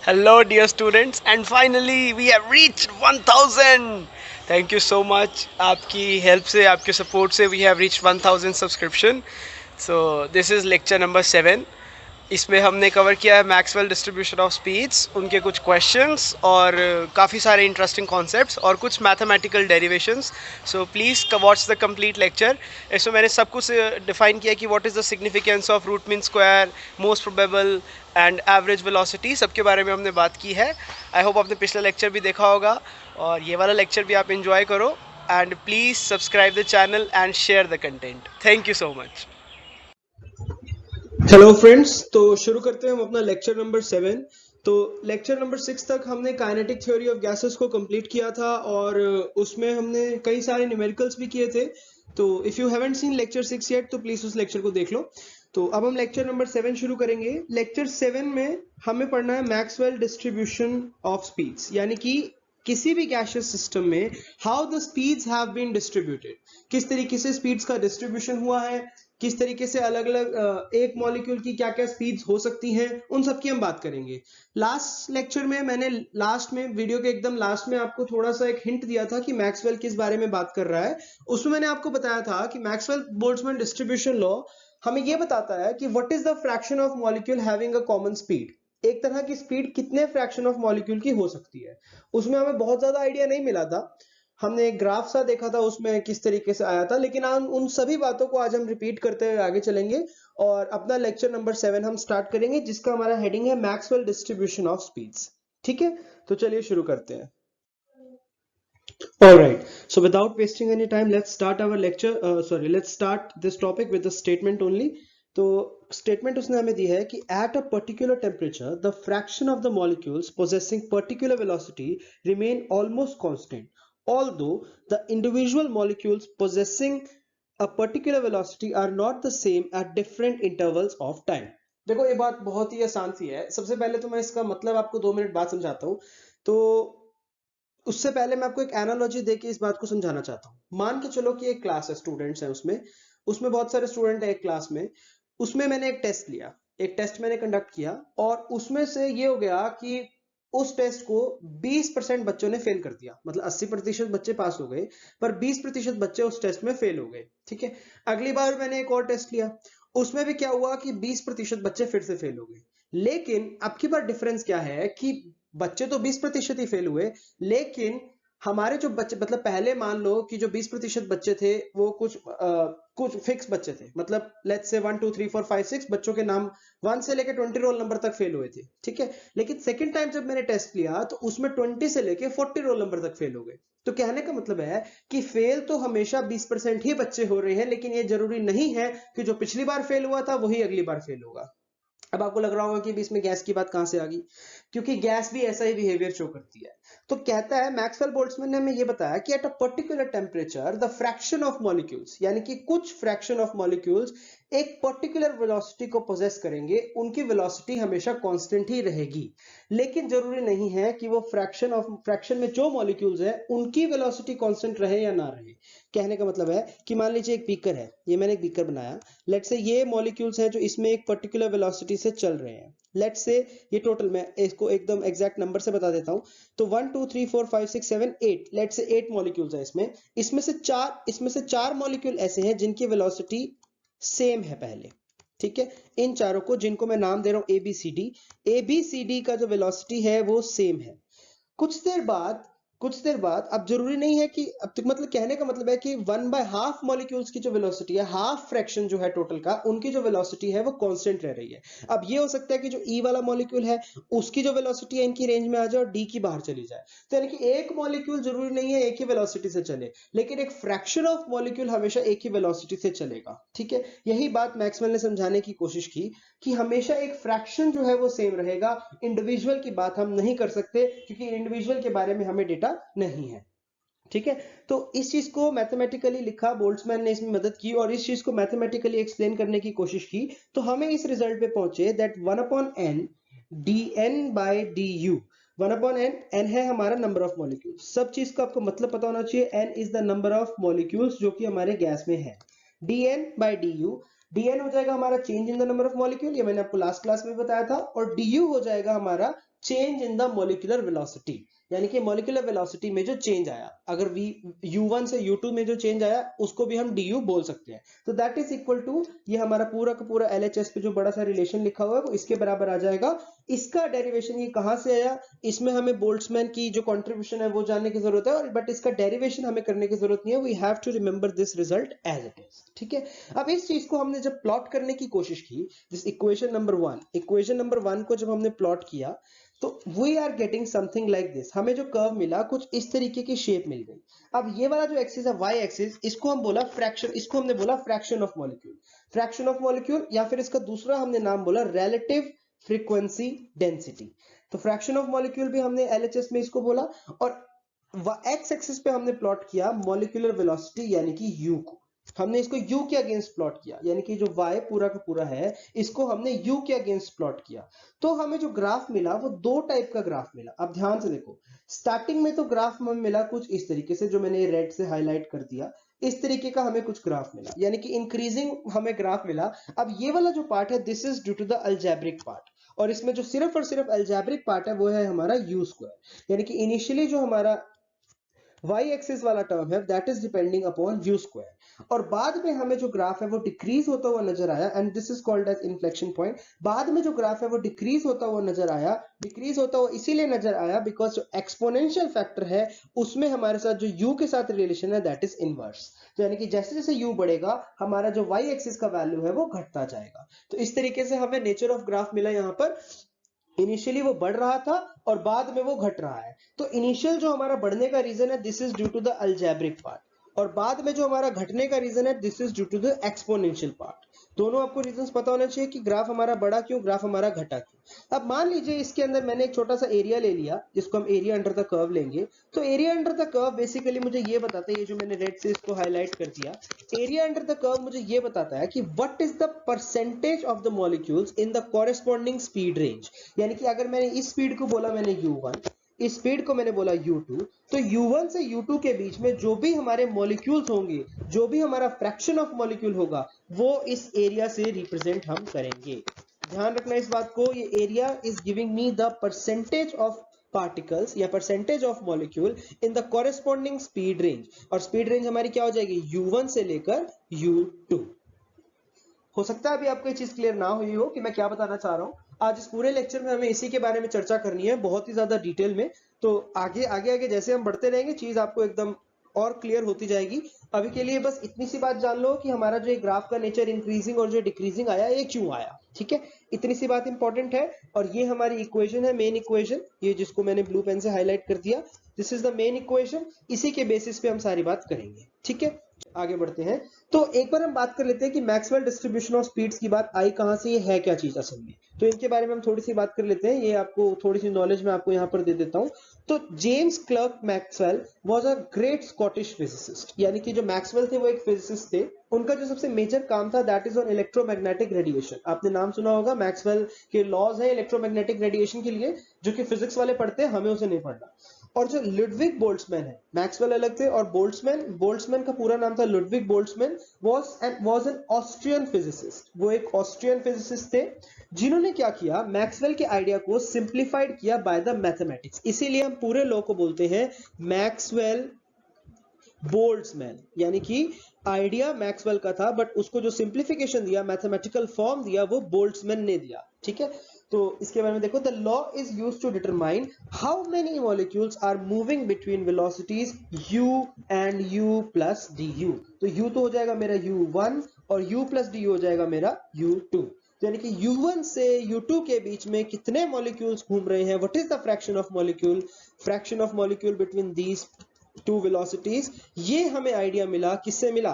Hello, dear students, and finally we have reached 1000. Thank you so much. आपकी help से, आपके support से we have reached 1000 subscription. So this is lecture number 7. इसमें हमने cover किया है मैक्सवेल डिस्ट्रीब्यूशन ऑफ स्पीड्स, उनके कुछ क्वेश्चंस और काफ़ी सारे इंटरेस्टिंग कॉन्सेप्ट्स और कुछ mathematical derivations. So please watch the complete lecture. इसमें मैंने सब कुछ डिफाइन किया कि what is the significance of root mean square, most probable and average velocity, सबके बारे में हमने बात की है. आई होप आपने पिछला लेक्चर भी देखा होगा और ये वाला लेक्चर भी आप इन्जॉय करो. And please subscribe the channel and share the content. Thank you so much. Hello friends, तो शुरू करते हैं हम अपना लेक्चर नंबर 7. तो लेक्चर नंबर 6 तक हमने काइनेटिक थ्योरी ऑफ गैसेस को कंप्लीट किया था और उसमें हमने कई सारे न्यूमेरिकल्स भी किए थे. तो if you haven't seen lecture 6 yet तो प्लीज उस लेक्चर को देख लो. तो अब हम लेक्चर नंबर 7 शुरू करेंगे. लेक्चर 7 में हमें पढ़ना है मैक्सवेल डिस्ट्रीब्यूशन ऑफ स्पीड्स, यानी कि किसी भी गैसियस सिस्टम में how the speeds have been distributed, किस तरीके से स्पीड्स का डिस्ट्रीब्यूशन हुआ है, किस तरीके से अलग अलग एक मॉलिक्यूल की क्या क्या स्पीड्स हो सकती हैं, उन सब की हम बात करेंगे. लास्ट लेक्चर में मैंने लास्ट में वीडियो के एकदम लास्ट में आपको थोड़ा सा एक हिंट दिया था कि मैक्सवेल किस बारे में बात कर रहा है. उसमें मैंने आपको बताया था कि मैक्सवेल बोल्ट्जमैन डिस्ट्रीब्यूशन लॉ हमें यह बताता है कि what is the fraction of molecule having a common speed. एक तरह की स्पीड कितने फ्रैक्शन ऑफ मॉलिक्यूल की हो सकती है. उसमें हमें बहुत ज्यादा आइडिया नहीं मिला था. हमने एक ग्राफ सा देखा था उसमें किस तरीके से आया था, लेकिन हम उन सभी बातों को आज हम रिपीट करते हुए आगे चलेंगे और अपना लेक्चर नंबर 7 हम स्टार्ट करेंगे, जिसका हमारा हेडिंग है मैक्सवेल डिस्ट्रीब्यूशन ऑफ स्पीड्स. ठीक है, तो चलिए शुरू करते हैं. Alright, so without wasting any time, let's start our lecture. Let's start this topic with a statement only. तो स्टेटमेंट उसने हमें दी है कि at a particular temperature, the fraction of the molecules possessing particular velocity remain almost constant, although the individual molecules possessing a particular velocity are not the same at different intervals of time. देखो ये बात बहुत ही आसान सी है. सबसे पहले तो मैं इसका मतलब आपको 2 मिनट बाद समझाता हूँ. तो उससे पहले मैं आपको एक एनालॉजी देके इस बात को समझाना चाहता हूँ. मान के चलो कि एक क्लास है, स्टूडेंट्स हैं उसमें उसमें बहुत सारे स्टूडेंट हैं एक क्लास में. उसमें मैंने एक टेस्ट लिया, एक टेस्ट मैंने कंडक्ट किया और उसमें से ये हो गया कि उस टेस्ट को 20% बच्चों ने फेल कर दिया. मतलब 80% बच्चे पास हो गए पर 20% बच्चे उस टेस्ट में फेल हो गए. ठीक है, अगली बार मैंने एक और टेस्ट लिया, उसमें भी क्या हुआ कि 20% बच्चे फिर से फेल हो गए. लेकिन अब की बार डिफरेंस क्या है कि बच्चे तो 20% ही फेल हुए, लेकिन हमारे जो बच्चे, मतलब पहले मान लो कि जो 20% बच्चे थे वो कुछ फिक्स बच्चे थे. मतलब लेट्स से 1 2 3 4 5 6 बच्चों के नाम 1 से लेके 20 रोल नंबर तक फेल हुए थे. ठीक है, लेकिन सेकंड टाइम जब मैंने टेस्ट लिया तो उसमें 20 से लेके 40 रोल नंबर तक फेल हो गए. तो कहने का मतलब है कि फेल तो हमेशा 20% ही बच्चे हो रहे हैं, लेकिन ये जरूरी नहीं है कि जो पिछली बार फेल हुआ था वही अगली बार फेल होगा. अब आपको लग रहा होगा कि इसमें गैस की बात कहां से आ गई, क्योंकि गैस भी ऐसा ही बिहेवियर शो करती है. तो कहता है मैक्सवेल बोल्ट्जमैन ने हमें ये बताया कि at a particular temperature the fraction of molecules, यानी कि कुछ फ्रैक्शन ऑफ मॉलिक्यूल्स एक पर्टिकुलर वेलोसिटी को पोजेस करेंगे, उनकी वेलोसिटी हमेशा कांस्टेंट ही रहेगी. लेकिन जरूरी नहीं है कि वो फ्रैक्शन में जो मॉलिक्यूल्स है उनकी वेलोसिटी कांस्टेंट रहे या ना रहे. कहने का मतलब है कि मान लीजिए एक बीकर है, ये मैंने एक बीकर बनाया. लेट्स से ये मॉलिक्यूल्स हैं जो इसमें एक पर्टिकुलर वेलोसिटी से चल रहे हैं. लेट्स से ये टोटल, मैं इसको एकदम एग्जैक्ट नंबर से बता देता हूं. तो 1 2 3 4 5 6 7 8, लेट्स से 8 मॉलिक्यूल्स है इसमें. इसमें से चार मॉलिक्यूल ऐसे हैं जिनकी वेलोसिटी सेम है पहले. ठीक है, इन चारों को, जिनको मैं नाम दे रहा हूं ए बी सी डी का जो वेलोसिटी है वो सेम है. कुछ देर बाद अब जरूरी नहीं है कि अब तक, मतलब कहने का मतलब है कि 1/2 मॉलिक्यूल्स की जो वेलोसिटी है, हाफ फ्रैक्शन जो है टोटल का, उनकी जो वेलोसिटी है वो कांस्टेंट रह रही है. अब ये हो सकता है कि जो ई वाला मॉलिक्यूल है उसकी जो वेलोसिटी है इनकी रेंज में आ जाए और डी की बाहर चली जाए. तो यानी कि एक मॉलिक्यूल जरूरी नहीं है एक ही वेलोसिटी से चले, लेकिन एक फ्रैक्शन ऑफ मॉलिक्यूल हमेशा एक ही वेलोसिटी से चलेगा. ठीक है, यही बात मैक्सवेल ने समझाने की कोशिश की कि हमेशा एक फ्रैक्शन जो है वो सेम रहेगा. इंडिविजुअल की बात हम नहीं कर सकते क्योंकि इंडिविजुअल के बारे में हमें डेटा नहीं है. ठीक है, तो इस चीज को मैथमेटिकली लिखा, बोल्ट्जमैन ने इसमें मदद की और इस चीज को मैथमेटिकली एक्सप्लेन करने की कोशिश की. तो हमें इस रिजल्ट पे पहुंचे that 1/n dn/du. 1/n, n है हमारा नंबर ऑफ मॉलिक्यूल्स. सब चीज का आपको मतलब पता होना चाहिए. n is the number of molecules जो कि हमारे गैस में है. dn/du, dn हो जाएगा हमारा change in the number of molecule, ये मैंने आपको लास्ट क्लास में बताया था, और du हो जाएगा हमारा change in the molecular velocity, यानी कि मोलिकुलर वेलोसिटी में जो चेंज आया, अगर v u1 से u2 में जो चेंज आया उसको भी हम du बोल सकते हैं। तो दैट इज इक्वल टू, ये हमारा पूरा का पूरा LHS पे जो बड़ा सा रिलेशन लिखा हुआ है वो इसके बराबर आ जाएगा। इसका डेरिवेशन ये कहां से आया, इसमें हमें बोल्ट्जमैन की जो कंट्रीब्यूशन है वो जानने की जरूरत है, और बट इसका डेरिवेशन हमें करने की जरूरत नहीं है। We have to remember this result as it is. ठीक है, अब इस चीज को हमने जब प्लॉट करने की कोशिश की, दिस इक्वेशन नंबर 1 को जब हमने प्लॉट किया तो we are getting something like this. हमें जो कर्व मिला कुछ इस तरीके की शेप मिल गई। अब ये वाला जो एक्सिस है y एक्सिस, इसको हम बोला फ्रैक्शन, इसको हमने बोला fraction of molecule, fraction of molecule, या फिर इसका दूसरा हमने नाम बोला रिलेटिव फ्रीक्वेंसी डेंसिटी। तो फ्रैक्शन ऑफ मॉलिक्यूल भी हमने LHS में इसको बोला, और x एक्सिस पे हमने प्लॉट किया मॉलिक्यूलर वेलोसिटी यानी कि u को। हमने इसको u के अगेंस्ट प्लॉट किया, यानी कि जो y पूरा का पूरा है इसको हमने u के अगेंस्ट प्लॉट किया। तो हमें जो ग्राफ मिला वो दो टाइप का ग्राफ मिला। अब ध्यान से देखो, स्टार्टिंग में तो ग्राफ हमें मिला कुछ इस तरीके से, जो मैंने रेड से हाईलाइट कर दिया, इस तरीके का हमें कुछ ग्राफ मिला, यानी कि इंक्रीजिंग हमें ग्राफ मिला। अब ये वाला जो पार्ट है this is due to the algebraic part, और इसमें जो सिर्फ और सिर्फ अलजेब्रिक पार्ट है वो है हमारा u स्क्वायर, यानी कि इनिशियली जो हमारा y एक्सिस वाला टर्म है that is depending upon u square, और बाद में हमें जो ग्राफ है वो डिक्रीज होता हुआ नजर आया, and this is called as inflection point. बाद में जो ग्राफ है वो डिक्रीज होता हुआ नजर आया, डिक्रीज होता हुआ इसीलिए नजर आया बिकॉज जो एक्सपोनेंशियल फैक्टर है उसमें हमारे साथ जो u के साथ रिलेशन है दैट इज इनवर्स। तो यानी कि जैसे जैसे u बढ़ेगा हमारा जो y एक्सिस का वैल्यू है वो घटता जाएगा। तो इस तरीके से हमें नेचर ऑफ ग्राफ मिला यहाँ पर। इनिशियली वो बढ़ रहा था और बाद में वो घट रहा है। तो इनिशियल जो हमारा बढ़ने का रीजन है this is due to the algebraic part, और बाद में जो हमारा घटने का रीजन है this is due to the exponential part. दोनों आपको रीजंस पता होना चाहिए कि ग्राफ हमारा बढ़ा क्यों, ग्राफ हमारा घटा क्यों। अब मान लीजिए इसके अंदर मैंने एक छोटा सा एरिया ले लिया जिसको हम एरिया अंडर द कर्व लेंगे। तो area under the curve basically मुझे ये बताता है, ये जो मैंने रेड से इसको हाईलाइट कर दिया, एरिया अंडर द कर्व मुझे ये बताता है कि what is the percentage of the molecules in the corresponding speed range. यानी कि अगर मैंने इस स्पीड को बोला मैंने u1, इस स्पीड को मैंने बोला u2, तो u1 से u2 के बीच में जो भी हमारे मॉलिक्यूल्स होंगे, जो भी हमारा फ्रैक्शन ऑफ मॉलिक्यूल होगा वो इस एरिया से रिप्रेजेंट हम करेंगे। ध्यान रखना इस बात को, ये area is giving me the percentage of particles या percentage of molecule in the corresponding speed range, और स्पीड रेंज हमारी क्या हो जाएगी u1 से लेकर u2। हो सकता है अभी आपको ये चीज क्लियर ना हुई हो कि मैं क्या बताना चाह रहा हूं। आज इस पूरे लेक्चर में हमें इसी के बारे में चर्चा करनी है बहुत ही ज्यादा डिटेल में। तो आगे आगे आगे जैसे हम बढ़ते रहेंगे चीज आपको एकदम और क्लियर होती जाएगी। अभी के लिए बस इतनी सी बात जान लो कि हमारा जो ग्राफ का नेचर इंक्रीजिंग और जो डिक्रीजिंग आया ये क्यों आया। ठीक है, इतनी सी बात इंपॉर्टेंट है। और ये हमारी इक्वेशन है, मेन इक्वेशन, ये जिसको मैंने ब्लू पेन से हाईलाइट कर दिया, this is the main equation. इसी के बेसिस पे हम सारी बात करेंगे। ठीक है, आगे बढ़ते हैं। तो एक बार हम बात कर लेते हैं कि मैक्सवेल डिस्ट्रीब्यूशन ऑफ स्पीड्स की बात आई कहां से, ये है क्या चीज असल में। तो इनके बारे में हम थोड़ी सी बात कर लेते हैं, ये आपको थोड़ी सी नॉलेज मैं आपको यहाँ पर दे देता हूँ। तो James clerk Maxwell was a great Scottish physicist, यानी कि जो मैक्सवेल थे वो एक फिजिसिस्ट थे। उनका जो सबसे मेजर काम था that is on electromagnetic radiation. आपने नाम सुना होगा, मैक्सवेल के लॉज है इलेक्ट्रोमैग्नेटिक रेडिएशन के लिए, जो कि फिजिक्स वाले पढ़ते हैं, हमें उसे नहीं पढ़ना। और जो लुडविग बोल्ट्जमैन है, मैक्सवेल अलग थे और बोल्ट्जमैन का पूरा नाम था Ludwig Boltzmann, was an Austrian physicist. वो एक ऑस्ट्रियन फिजिसिस्ट थे जिन्होंने क्या किया, मैक्सवेल के आइडिया को सिंप्लीफाइड किया बाय द मैथमेटिक्स। इसीलिए हम पूरे लॉ को बोलते हैं मैक्सवेल बोल्ट्जमैन, यानी कि आइडिया मैक्सवेल का था बट उसको जो सिंप्लीफिकेशन दिया, मैथमेटिकल फॉर्म दिया, वो बोल्ट्जमैन ने दिया। ठीक है, तो इसके बारे में देखो, the law is used to determine how many molecules are moving between velocities u and u plus du। तो u तो हो जाएगा मेरा u1 और u प्लस du हो जाएगा मेरा u2। यानी कि u1 से u2 के बीच में कितने मॉलिक्यूल्स घूम रहे हैं, what is the fraction of molecule between these two velocities. ये हमें आइडिया मिला, किससे मिला,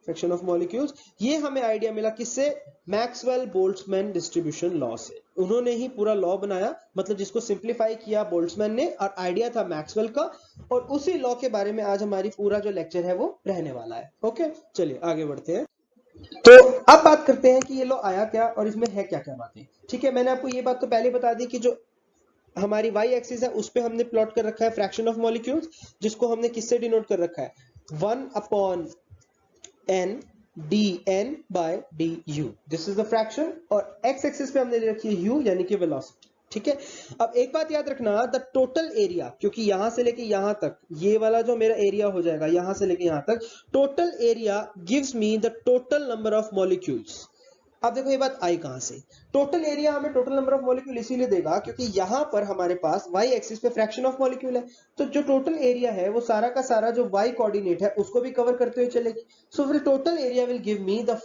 फ्रैक्शन ऑफ मॉलिक्यूल्स। ये हमें आइडिया मिला किससे, मैक्सवेल बोल्ट्जमैन डिस्ट्रीब्यूशन लॉ से। उन्होंने ही पूरा लॉ बनाया, मतलब जिसको सिंप्लीफाई किया बोल्ट्जमैन ने, और आइडिया था मैक्सवेल का। और उसी लॉ के बारे में आज हमारी पूरा जो लेक्चर है वो रहने वाला है। ओके, चलिए आगे बढ़ते हैं। तो अब बात करते हैं कि ये लॉ आया क्या और इसमें है क्या क्या बातें। ठीक है, मैंने आपको ये बात तो पहले बता दी कि जो हमारी y एक्सिस है उस पे हमने प्लॉट कर रखा है फ्रैक्शन ऑफ मॉलिक्यूल्स, जिसको हमने किससे डिनोट कर रखा है, 1/n dn/du। This is the fraction. और x एक्सिस पे हमने रखी है u, यानी कि वेलोसिटी। ठीक है। अब एक बात याद रखना, द टोटल एरिया, क्योंकि यहां से लेके यहां तक ये वाला जो मेरा एरिया हो जाएगा यहां से लेके यहां तक, total area gives me the total number of molecules. अब देखो ये बात आई कहां से, टोटल एरिया हमें टोटल नंबर ऑफ मॉलिक्यूल इसीलिए देगा क्योंकि यहां पर हमारे पास वाई एक्सिस पे फ्रैक्शन ऑफ मॉलिक्यूल है, तो जो टोटल एरिया है वो सारा का सारा जो वाई कोऑर्डिनेट है उसको भी कवर करते हुए चलेगी। सो फिर total area will give me the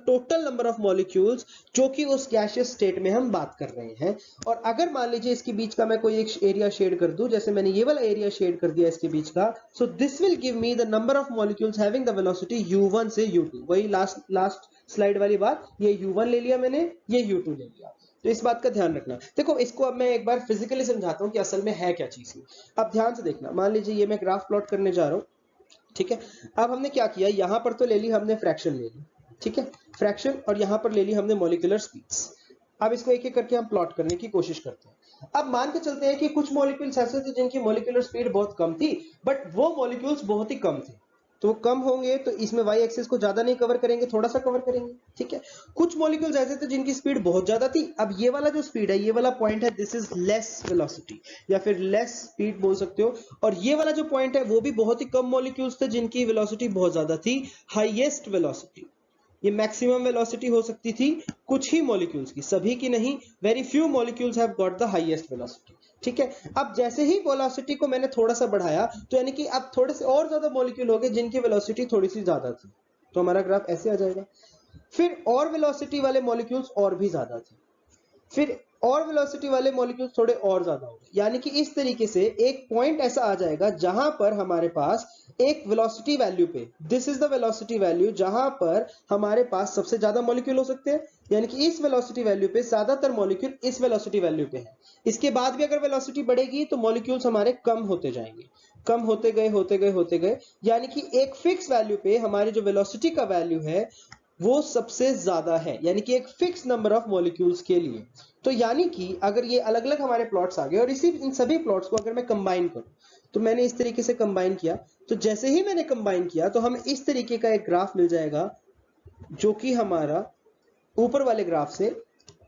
total number of molecules जो कि उस गैसियस स्टेट में हम बात कर रहे हैं। और अगर मान लीजिए इसके बीच का मैं कोई एक एरिया शेड कर दूं, जैसे मैंने ये वाला एरिया शेड कर दिया इसके बीच का, so this will give me the number of molecules having the velocity u1 से u2। वही लास्ट स्लाइड वाली बात, ये u1 ले लिया मैंने, ये u2 ले लिया। तो इस बात का ध्यान रखना। देखो इसको अब मैं एक बार फिजिकली समझाता हूं कि असल में है क्या चीज। अब ध्यान से देखना, मान लीजिए ये मैं ग्राफ प्लॉट करने जा रहा हूं, ठीक है। अब हमने क्या किया, यहां पर तो ले ली हमने फ्रैक्शन ले ली, ठीक है, फ्रैक्शन, और यहां पर ले ली हमने मॉलिक्यूलर स्पीड्स। अब इसको एक एक करके हम प्लॉट करने की कोशिश करते हैं। अब मान के चलते हैं कि कुछ मॉलिक्यूल्स ऐसे थे जिनकी मॉलिक्यूलर स्पीड बहुत कम थी, बट वो मॉलिक्यूल्स बहुत ही कम थे, तो वो कम होंगे तो इसमें वाई एक्सिस को ज्यादा नहीं कवर करेंगे, थोड़ा सा कवर करेंगे, ठीक है। कुछ मॉलिक्यूल्स ऐसे थे जिनकी स्पीड बहुत ज्यादा थी। अब ये वाला जो स्पीड है, ये वाला पॉइंट है, दिस इज लेस वेलोसिटी या फिर लेस स्पीड बोल सकते हो। और ये वाला जो पॉइंट है वो भी बहुत ही कम मॉलिक्यूल्स थे जिनकी वेलोसिटी बहुत ज्यादा थी, हाईएस्ट वेलोसिटी। ये मैक्सिमम वेलोसिटी हो सकती थी कुछ ही मॉलिक्यूल्स की, सभी की नहीं, very few molecules have got the highest velocity, ठीक है। अब जैसे ही वेलोसिटी को मैंने थोड़ा सा बढ़ाया, तो यानी कि अब थोड़े से और ज्यादा मॉलिक्यूल हो गए जिनकी वेलोसिटी थोड़ी सी ज्यादा थी, तो हमारा ग्राफ ऐसे आ जाएगा। फिर और वेलोसिटी वाले मॉलिक्यूल्स और भी ज्यादा थे, फिर और वेलोसिटी वाले मॉलिक्यूल्स थोड़े और ज्यादा हो गए, यानी कि इस तरीके से एक पॉइंट ऐसा आ जाएगा जहां पर हमारे पास एक वेलोसिटी वैल्यू पे, this is the velocity value, जहां पर हमारे पास सबसे ज्यादा मॉलिक्यूल हो सकते हैं, यानी कि इस वेलोसिटी वैल्यू पे ज्यादातर मॉलिक्यूल इस वेलोसिटी वैल्यू पे है। इसके बाद भी अगर वेलोसिटी बढ़ेगी तो मॉलिक्यूल्स हमारे कम होते जाएंगे, कम होते गए होते गए होते गए, यानी कि एक फिक्स वैल्यू पे हमारी जो वेलोसिटी का वैल्यू है वो सबसे ज्यादा है, यानी कि एक फिक्स नंबर ऑफ मॉलिक्यूल्स के लिए। तो यानी कि अगर ये अलग अलग हमारे प्लॉट्स आ गए और इसी इन सभी प्लॉट्स को अगर मैं कंबाइन करूं, तो मैंने इस तरीके से कंबाइन किया, तो जैसे ही मैंने कंबाइन किया तो हमें इस तरीके का एक ग्राफ मिल जाएगा जो कि हमारा ऊपर वाले ग्राफ से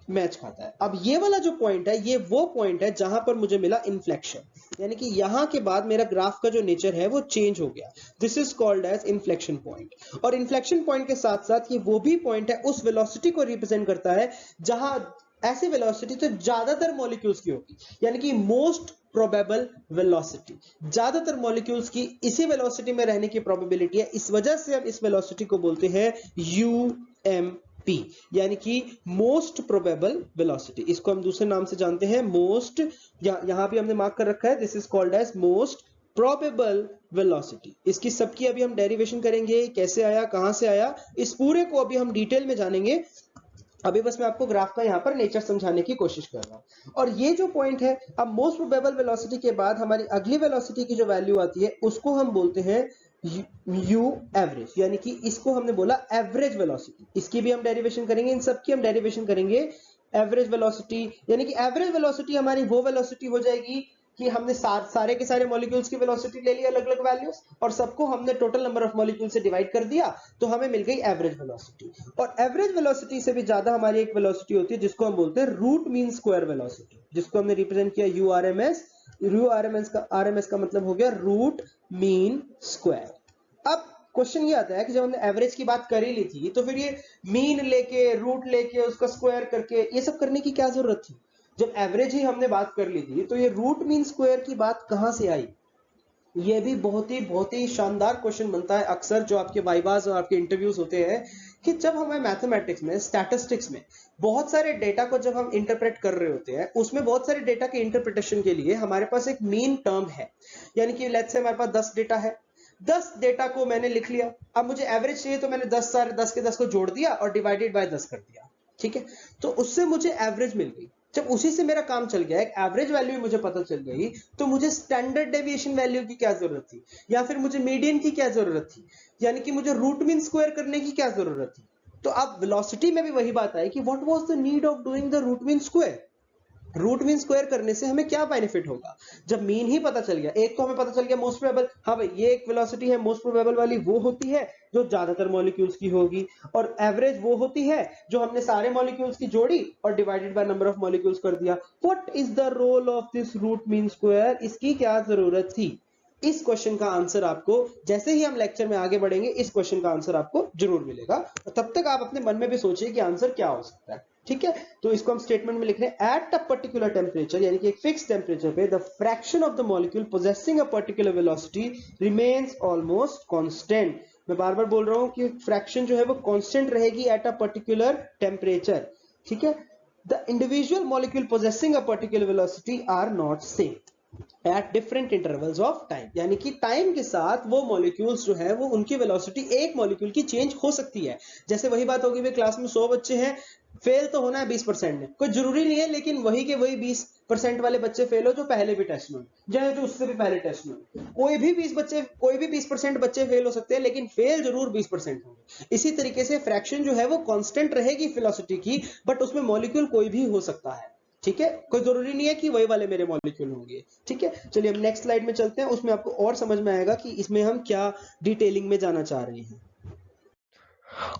मैच खाता है। अब ये वाला जो पॉइंट है, ये वो पॉइंट है जहां पर मुझे मिला इन्फ्लेक्शन, यानी कि यहां के बाद मेरा ग्राफ का जो नेचर है वो चेंज हो गया। This is called as inflection point. और इन्फ्लेक्शन पॉइंट के साथ साथ ये वो भी पॉइंट है, उस वेलोसिटी को रिप्रेजेंट करता है जहां ऐसी वेलोसिटी तो ज्यादातर मॉलिक्यूल्स की होगी, यानी कि मोस्ट प्रोबेबल वेलोसिटी, ज्यादातर मॉलिक्यूल्स की इसी वेलोसिटी में रहने की प्रोबेबिलिटी है। इस वजह से हम इस वेलोसिटी को बोलते हैं UMP, यानी कि मोस्ट प्रोबेबल वेलोसिटी। इसको हम दूसरे नाम से जानते हैं मोस्ट, यहां भी हमने मार्क कर रखा है, this is called as most probable velocity. इसकी सबकी अभी हम डेरिवेशन करेंगे, कैसे आया, कहां से आया, इस पूरे को अभी हम डिटेल में जानेंगे। अभी बस मैं आपको ग्राफ का यहां पर नेचर समझाने की कोशिश कर रहा हूं। और ये जो पॉइंट है, अब मोस्ट प्रोबेबल वेलोसिटी के बाद हमारी अगली वेलोसिटी की जो वैल्यू आती है उसको हम बोलते हैं यू एवरेज, यानी कि इसको हमने बोला एवरेज वेलोसिटी। इसकी भी हम डेरिवेशन करेंगे, इन सब की हम डेरिवेशन करेंगे। एवरेज वेलोसिटी यानी कि एवरेज वेलोसिटी हमारी वो वेलोसिटी हो जाएगी कि हमने सारे के सारे मॉलिक्यूल्स की वेलोसिटी ले ली अलग अलग वैल्यूज, और सबको हमने टोटल नंबर ऑफ मॉलिक्यूल से डिवाइड कर दिया, तो हमें मिल गई एवरेज वेलोसिटी। और एवरेज वेलोसिटी से भी ज्यादा हमारी एक वेलोसिटी होती है जिसको हम बोलते हैं रूट मीन स्क्वायर वेलोसिटी, जिसको हमने रिप्रेजेंट किया URMS। RMS का मतलब हो गया रूट मीन स्क्वायर। अब क्वेश्चन ये आता है कि जब हमने एवरेज की बात कर ही ली थी, तो फिर ये मीन लेके, रूट लेके, उसका स्क्वायर करके ये सब करने की क्या जरूरत थी? जब एवरेज ही हमने बात कर ली थी, तो ये रूट मीन स्क्वायर की बात कहां से आई? ये भी बहुत ही शानदार क्वेश्चन बनता है अक्सर, जो आपके वाइवास और आपके इंटरव्यूज होते हैं, कि जब हमें मैथमेटिक्स में, स्टैटिस्टिक्स में बहुत सारे डेटा को जब हम इंटरप्रेट कर रहे होते हैं, उसमें बहुत सारे डेटा के इंटरप्रिटेशन के लिए हमारे पास एक मीन टर्म है। यानी कि लेट्स से हमारे पास 10 डेटा है, 10 डेटा को मैंने लिख लिया, अब मुझे एवरेज चाहिए तो मैंने 10 के 10 को जोड़ दिया और डिवाइडेड बाय 10 कर दिया, ठीक है। तो उससे मुझे एवरेज मिल गई। जब उसी से मेरा काम चल गया, एक एवरेज वैल्यू मुझे पता चल गई, तो मुझे स्टैंडर्ड डेविएशन वैल्यू की क्या जरूरत थी, या फिर मुझे मीडियन की क्या जरूरत थी, यानी कि मुझे रूट मीन स्क्वायर करने की क्या जरूरत थी। तो अब वेलोसिटी में भी वही बात आई कि what was the need of doing the root mean square. Root mean square करने से हमें क्या बेनिफिट होगा? जब मीन ही पता चल गया, एक तो हमें पता चल गया मोस्ट प्रोबेबल, हाँ भाई ये एक वेलोसिटी है मोस्ट प्रोबेबल वाली, वो होती है जो ज्यादातर मॉलिक्यूल्स की होगी, और एवरेज वो होती है जो हमने सारे मॉलिक्यूल्स की जोड़ी और divided by number of molecules कर दिया। What is the role of this root mean square? इसकी क्या जरूरत थी? इस क्वेश्चन का आंसर आपको जैसे ही हम लेक्चर में आगे बढ़ेंगे, इस क्वेश्चन का आंसर आपको जरूर मिलेगा। तब तक आप अपने मन में भी सोचिए कि आंसर क्या हो सकता है, ठीक है? तो इसको हम स्टेटमेंट में लिख रहे हैं, एट अ पर्टिकुलर टेम्परेचर, यानी कि एक फिक्स टेम्परेचर पे the fraction of the molecule possessing a particular velocity remains almost constant. मैं बार बार बोल रहा हूं कि फ्रैक्शन जो है वो कांस्टेंट रहेगी एट अ पर्टिकुलर टेम्परेचर, ठीक है? The individual molecule possessing a particular velocity are not same at different intervals of time, यानी कि टाइम के साथ वो मॉलिक्यूल्स जो है वो उनकी वेलोसिटी एक मॉलिक्यूल की चेंज हो सकती है। जैसे वही बात होगी, भाई क्लास में 100 बच्चे हैं, फेल तो होना है 20% में, कोई जरूरी नहीं है, लेकिन वही के वही 20% वाले बच्चे फेल हो जो पहले भी टेस्ट में, जो उससे भी पहले टेस्ट में, कोई भी 20% बच्चे फेल हो सकते हैं, लेकिन फेल जरूर 20% होंगे। इसी तरीके से फ्रैक्शन जो है वो कांस्टेंट रहेगी वेलोसिटी की, बट उसमें मॉलिक्यूल कोई भी हो सकता है, ठीक है? कोई जरूरी नहीं है कि वही वाले मेरे मॉलिक्यूल होंगे, ठीक है? चलिए हम नेक्स्ट स्लाइड में चलते हैं, उसमें आपको और समझ में आएगा कि इसमें हम क्या डिटेलिंग में जाना चाह रहे हैं।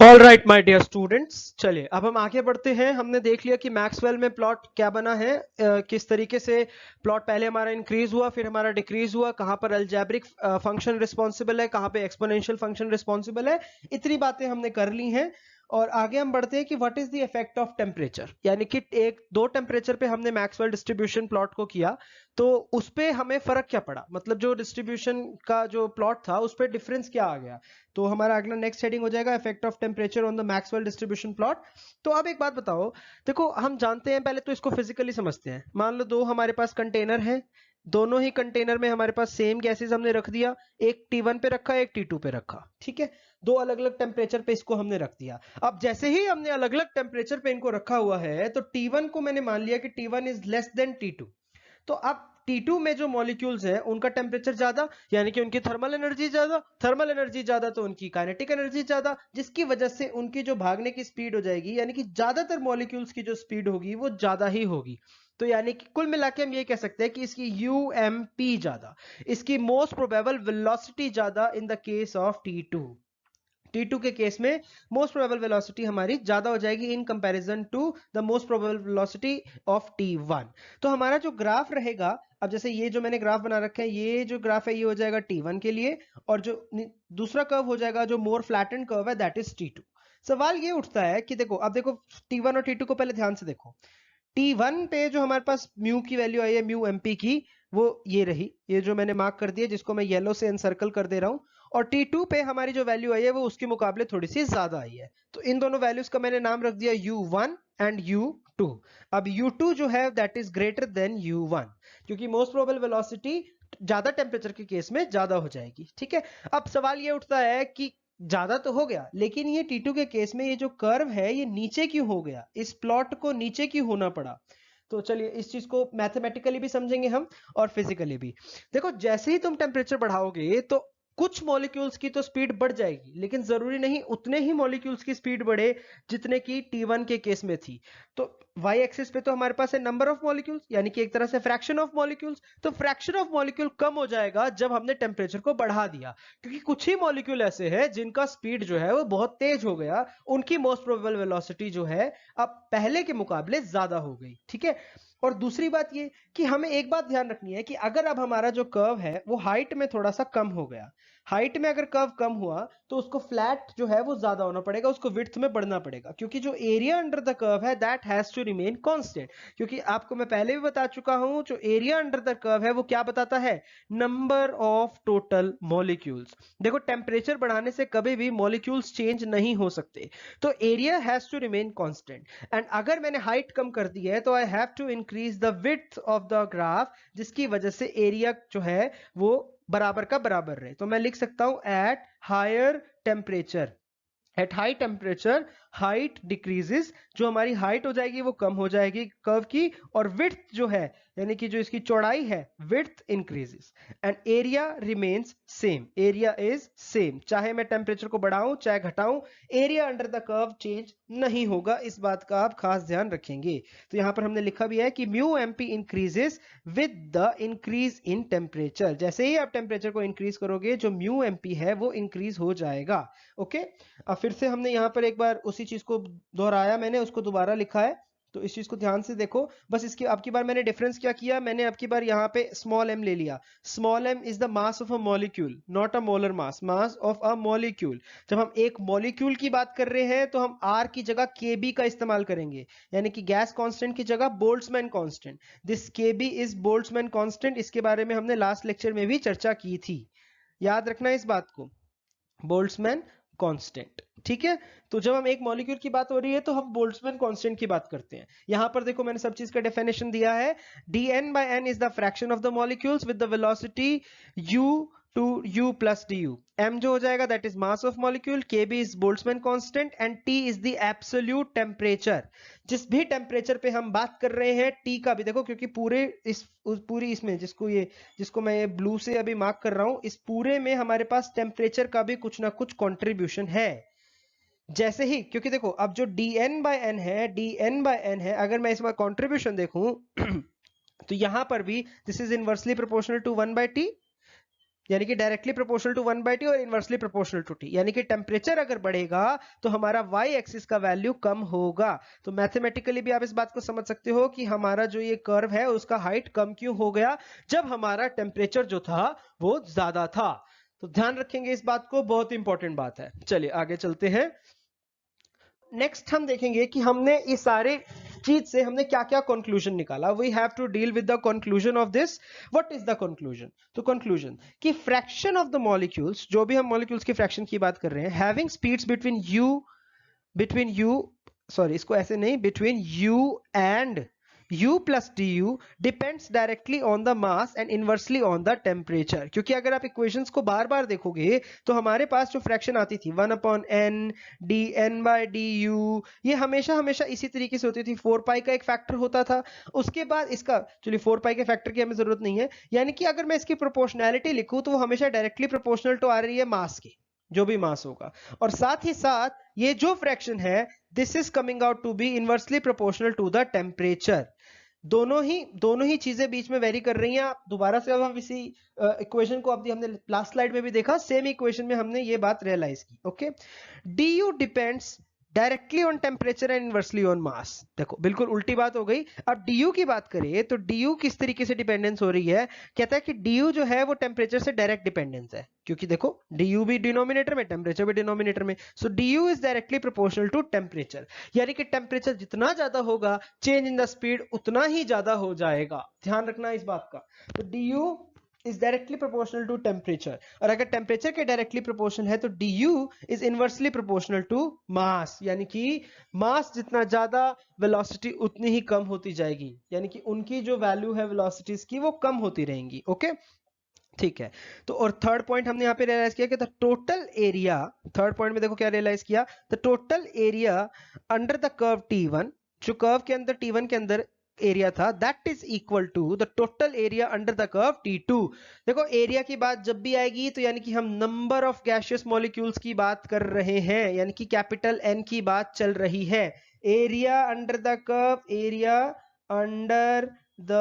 All right my dear students, चलिए अब हम आगे बढ़ते हैं। हमने देख लिया कि मैक्सवेल में प्लॉट क्या बना है, किस तरीके से प्लॉट पहले हमारा इंक्रीज हुआ, फिर हमारा डिक्रीज हुआ, कहाँ पर अलजेब्रिक फंक्शन रिस्पॉन्सिबल है, कहाँ पे एक्सपोनेंशियल फंक्शन रिस्पॉन्सिबल है, इतनी बातें हमने कर ली हैं। और आगे हम बढ़ते हैं कि what is the effect of temperature, यानी कि एक दो टेम्परेचर पे हमने मैक्सवेल डिस्ट्रीब्यूशन प्लॉट को किया, तो उस पे हमें फर्क क्या पड़ा, मतलब जो डिस्ट्रीब्यूशन का जो प्लॉट था उस पे डिफरेंस क्या आ गया। तो हमारा अगला नेक्स्ट हेडिंग हो जाएगा effect of temperature on the Maxwell distribution plot. तो अब एक बात बताओ, देखो हम जानते हैं, पहले तो इसको फिजिकली समझते हैं। मान लो दो हमारे पास कंटेनर है, दोनों ही कंटेनर में हमारे पास सेम गैसेस हमने रख दिया, एक T1 पे रखा एक T2 पे रखा, ठीक है? दो अलग अलग टेम्परेचर पे इसको हमने रख दिया। अब जैसे ही हमने अलग अलग टेम्परेचर पे इनको रखा हुआ है, तो T1 को मैंने मान लिया कि T1 is less than T2। तो अब T2 में जो मॉलिक्यूल्स हैं उनका टेम्परेचर ज्यादा, यानी कि उनकी थर्मल एनर्जी ज्यादा, थर्मल एनर्जी ज्यादा तो उनकी काइनेटिक एनर्जी ज्यादा, जिसकी वजह से उनकी जो भागने की स्पीड हो जाएगी, यानी कि ज्यादातर मॉलिक्यूल्स की जो स्पीड होगी वो ज्यादा ही होगी। तो यानी कि कुल मिला के हम ये कह सकते हैं कि इसकी UMP ज्यादा, इसकी मोस्ट प्रोबेबल वेलोसिटी ज्यादा in the case of T2। T2 के केस में मोस्ट प्रोबेबल वेलोसिटी हमारी ज्यादा हो जाएगी in comparison to the most probable velocity of T1। तो हमारा जो ग्राफ रहेगा, अब जैसे ये जो मैंने ग्राफ बना रखा है, ये जो ग्राफ है ये हो जाएगा T1 के लिए, और जो दूसरा कर्व हो जाएगा जो मोर फ्लैटेंड कर्व है, दैट इज T2। सवाल ये उठता है कि देखो, अब देखो T1 और T2 को पहले ध्यान से देखो। T1 पे जो हमारे पास म्यू की वैल्यू आई है, म्यू MP की, वो ये रही, ये जो मैंने मार्क कर दिया, जिसको मैं येलो से एनसर्कल कर दे रहा हूं। और T2 पे हमारी जो वैल्यू आई है वो उसके मुकाबले थोड़ी सी ज्यादा आई है, तो इन दोनों वैल्यूज का मैंने नाम रख दिया U1 एंड U2। अब U2 जो है that is greater then U1, क्योंकि मोस्ट प्रोबेबल वेलोसिटी ज्यादा टेम्परेचर के केस में ज्यादा हो जाएगी, ठीक है? अब सवाल ये उठता है कि ज्यादा तो हो गया, लेकिन ये T2 के केस में ये जो कर्व है ये नीचे क्यों हो गया, इस प्लॉट को नीचे क्यों होना पड़ा? तो चलिए इस चीज को मैथमेटिकली भी समझेंगे हम और फिजिकली भी। देखो, जैसे ही तुम टेम्परेचर बढ़ाओगे तो कुछ मॉलिक्यूल्स की तो स्पीड बढ़ जाएगी, लेकिन जरूरी नहीं उतने ही मॉलिक्यूल्स की स्पीड बढ़े जितने की T1 के केस में थी। तो y एक्सिस पे तो हमारे पास है नंबर ऑफ मॉलिक्यूल्स, यानी कि एक तरह से फ्रैक्शन ऑफ मॉलिक्यूल्स। तो फ्रैक्शन ऑफ मॉलिक्यूल कम हो जाएगा जब हमने टेम्परेचर को बढ़ा दिया, क्योंकि कुछ ही मॉलिक्यूल ऐसे हैं जिनका स्पीड जो है वो बहुत तेज हो गया, उनकी मोस्ट प्रोबेबल वेलोसिटी जो है अब पहले के मुकाबले ज्यादा हो गई, ठीक है? और दूसरी बात ये कि हमें एक बात ध्यान रखनी है कि अगर अब हमारा जो कर्व है वो हाइट में थोड़ा सा कम हो गया, हाइट में अगर कर्व कम हुआ तो उसको फ्लैट जो है वो ज्यादा होना पड़ेगा, उसको विड्थ में बढ़ना पड़ेगा, क्योंकि जो एरिया अंडर द कर्व है that has to remain constant. क्योंकि आपको मैं पहले भी बता चुका हूं, जो एरिया अंडर द कर्व है वो क्या बताता है? Number of total molecules. देखो, टेम्परेचर बढ़ाने से कभी भी मॉलिक्यूल्स चेंज नहीं हो सकते, तो area has to remain constant. And अगर मैंने हाइट कम कर दी है तो I have to increase the width of the graph, जिसकी वजह से एरिया जो है वो बराबर का बराबर रहे। तो मैं लिख सकता हूं at higher temperature, at high temperature height decreases, जो हमारी हाइट हो जाएगी वो कम हो जाएगी कर्व की, और विड्थ जो है यानी कि जो इसकी चौड़ाई है width increases, and area remains same, area is same, चाहे मैं टेम्परेचर को बढ़ाऊं चाहे घटाऊं, area under the curve change नहीं होगा, इस बात का आप खास ध्यान रखेंगे। तो यहां पर हमने लिखा भी है कि mu MP increases with the increase in temperature, जैसे ही आप टेम्परेचर को इंक्रीज करोगे जो म्यू एमपी है वो इंक्रीज हो जाएगा। ओके, अब फिर से हमने यहां पर एक बार उसी चीज को दोहराया, मैंने उसको दोबारा लिखा है, तो इस चीज को ध्यान से देखो। बस इसकी अब की बार मैंने डिफरेंस क्या किया, मैंने अब की बार यहां पे स्मॉल एम ले लिया। Small M is the mass of a molecule, not a molar mass, mass of a molecule. जब हम एक मॉलिक्यूल की बात कर रहे हैं तो हम आर की जगह केबी का इस्तेमाल करेंगे, यानी कि गैस कांस्टेंट की जगह Boltzmann constant. This KB is Boltzmann constant, इसके बारे में हमने लास्ट लेक्चर में भी चर्चा की थी, याद रखना इस बात को, बोल्ट्जमैन कांस्टेंट। ठीक है, तो जब हम एक मॉलिक्यूल की बात हो रही है तो हम बोल्ट्जमैन कांस्टेंट की बात करते हैं। यहां पर देखो मैंने सब चीज का डेफिनेशन दिया है, dn/n is the fraction of the molecules with the velocity u to u plus du, m जो हो जाएगा that is mass of molecule, kb is Boltzmann constant, and t is the absolute temperature. जिस भी temperature पे हम बात कर रहे हैं t का भी देखो, क्योंकि पूरी इसमें जिसको मैं ये ब्लू से अभी मार्क कर रहा हूं, इस पूरे में हमारे पास टेम्परेचर का भी कुछ ना कुछ कंट्रीब्यूशन है। जैसे ही, क्योंकि देखो अब जो dn/n है, अगर मैं इसमें कंट्रीब्यूशन देखूं तो यहां पर भी this is inversely proportional to 1/t, यानी कि डायरेक्टली प्रोपोर्शनल टू 1/t और इनवर्सली प्रोपोर्शनल टू t, यानी कि टेम्परेचर अगर बढ़ेगा तो हमारा y एक्सिस का वैल्यू कम होगा। तो मैथमेटिकली भी आप इस बात को समझ सकते हो कि हमारा जो ये कर्व है उसका हाइट कम क्यों हो गया, जब हमारा टेम्परेचर जो था वो ज्यादा था। तो ध्यान रखेंगे इस बात को, बहुत इंपॉर्टेंट बात है। चलिए आगे चलते हैं। नेक्स्ट हम देखेंगे कि हमने इस सारे चीज से हमने क्या क्या कंक्लूजन निकाला। We have to deal with the conclusion of this. What is the conclusion? तो कंक्लूजन कि फ्रैक्शन ऑफ द मॉलिक्यूल्स, जो भी हम मॉलिक्यूल्स की फ्रैक्शन की बात कर रहे हैं, having speeds between you sorry इसको ऐसे नहीं, between you and u plus du depends directly on the mass and inversely on the temperature। क्योंकि अगर आप इक्वेशंस को बार बार देखोगे तो हमारे पास जो फ्रैक्शन आती थी 1/n dn/du, ये हमेशा हमेशा इसी तरीके से होती थी। 4 पाई का एक फैक्टर होता था, उसके बाद इसका, चलिए 4 पाई के फैक्टर की हमें जरूरत नहीं है, यानी कि अगर मैं इसकी प्रोपोर्शनैलिटी लिखूं तो वो हमेशा डायरेक्टली प्रोपोर्शनल टू आ रही है मास की, जो भी मास होगा, और साथ ही साथ ये जो फ्रैक्शन है this is coming out to be inversely proportional to the temperature. दोनों ही चीजें बीच में वेरी कर रही हैं। आप दोबारा से, अब हम इसी इक्वेशन को, अब हमने लास्ट स्लाइड में भी देखा, सेम इक्वेशन में हमने ये बात रियलाइज की। Okay, du depends directly on temperature and inversely on मास। देखो बिल्कुल उल्टी बात हो गई। अब du की बात करें तो du किस तरीके से डिपेंडेंस हो रही है, कहता है कि du जो है वो टेम्परेचर से डायरेक्ट डिपेंडेंस है, क्योंकि देखो du भी डिनोमिनेटर में, टेम्परेचर भी डिनोमिनेटर में, so du is directly proportional to temperature, यानी कि टेम्परेचर जितना ज्यादा होगा चेंज इन द स्पीड उतना ही ज्यादा हो जाएगा। ध्यान रखना इस बात का। तो du is directly proportional to temperature, और अगर टेम्परेचर के डायरेक्टली प्रोपोर्शनल है तो du is inversely proportional to mass, यानी कि मास जितना ज्यादा वेलोसिटी उतनी ही कम होती जाएगी, यानी कि उनकी जो वैल्यू है वेलोसिटीज की वो कम होती रहेंगी। ओके, ठीक है। तो और थर्ड पॉइंट हमने यहां पे रियलाइज किया कि the total area, third point में देखो क्या रियलाइज किया, the total area under the curve T1, जो कर्व के अंदर T1 के अंदर एरिया था, that is equal to the total area under the curve T2। देखो एरिया की बात जब भी आएगी तो यानी कि हम नंबर ऑफ गैसियस मॉलिक्यूल्स की बात कर रहे हैं, यानी कि कैपिटल N की बात चल रही है। Area under the curve, area under the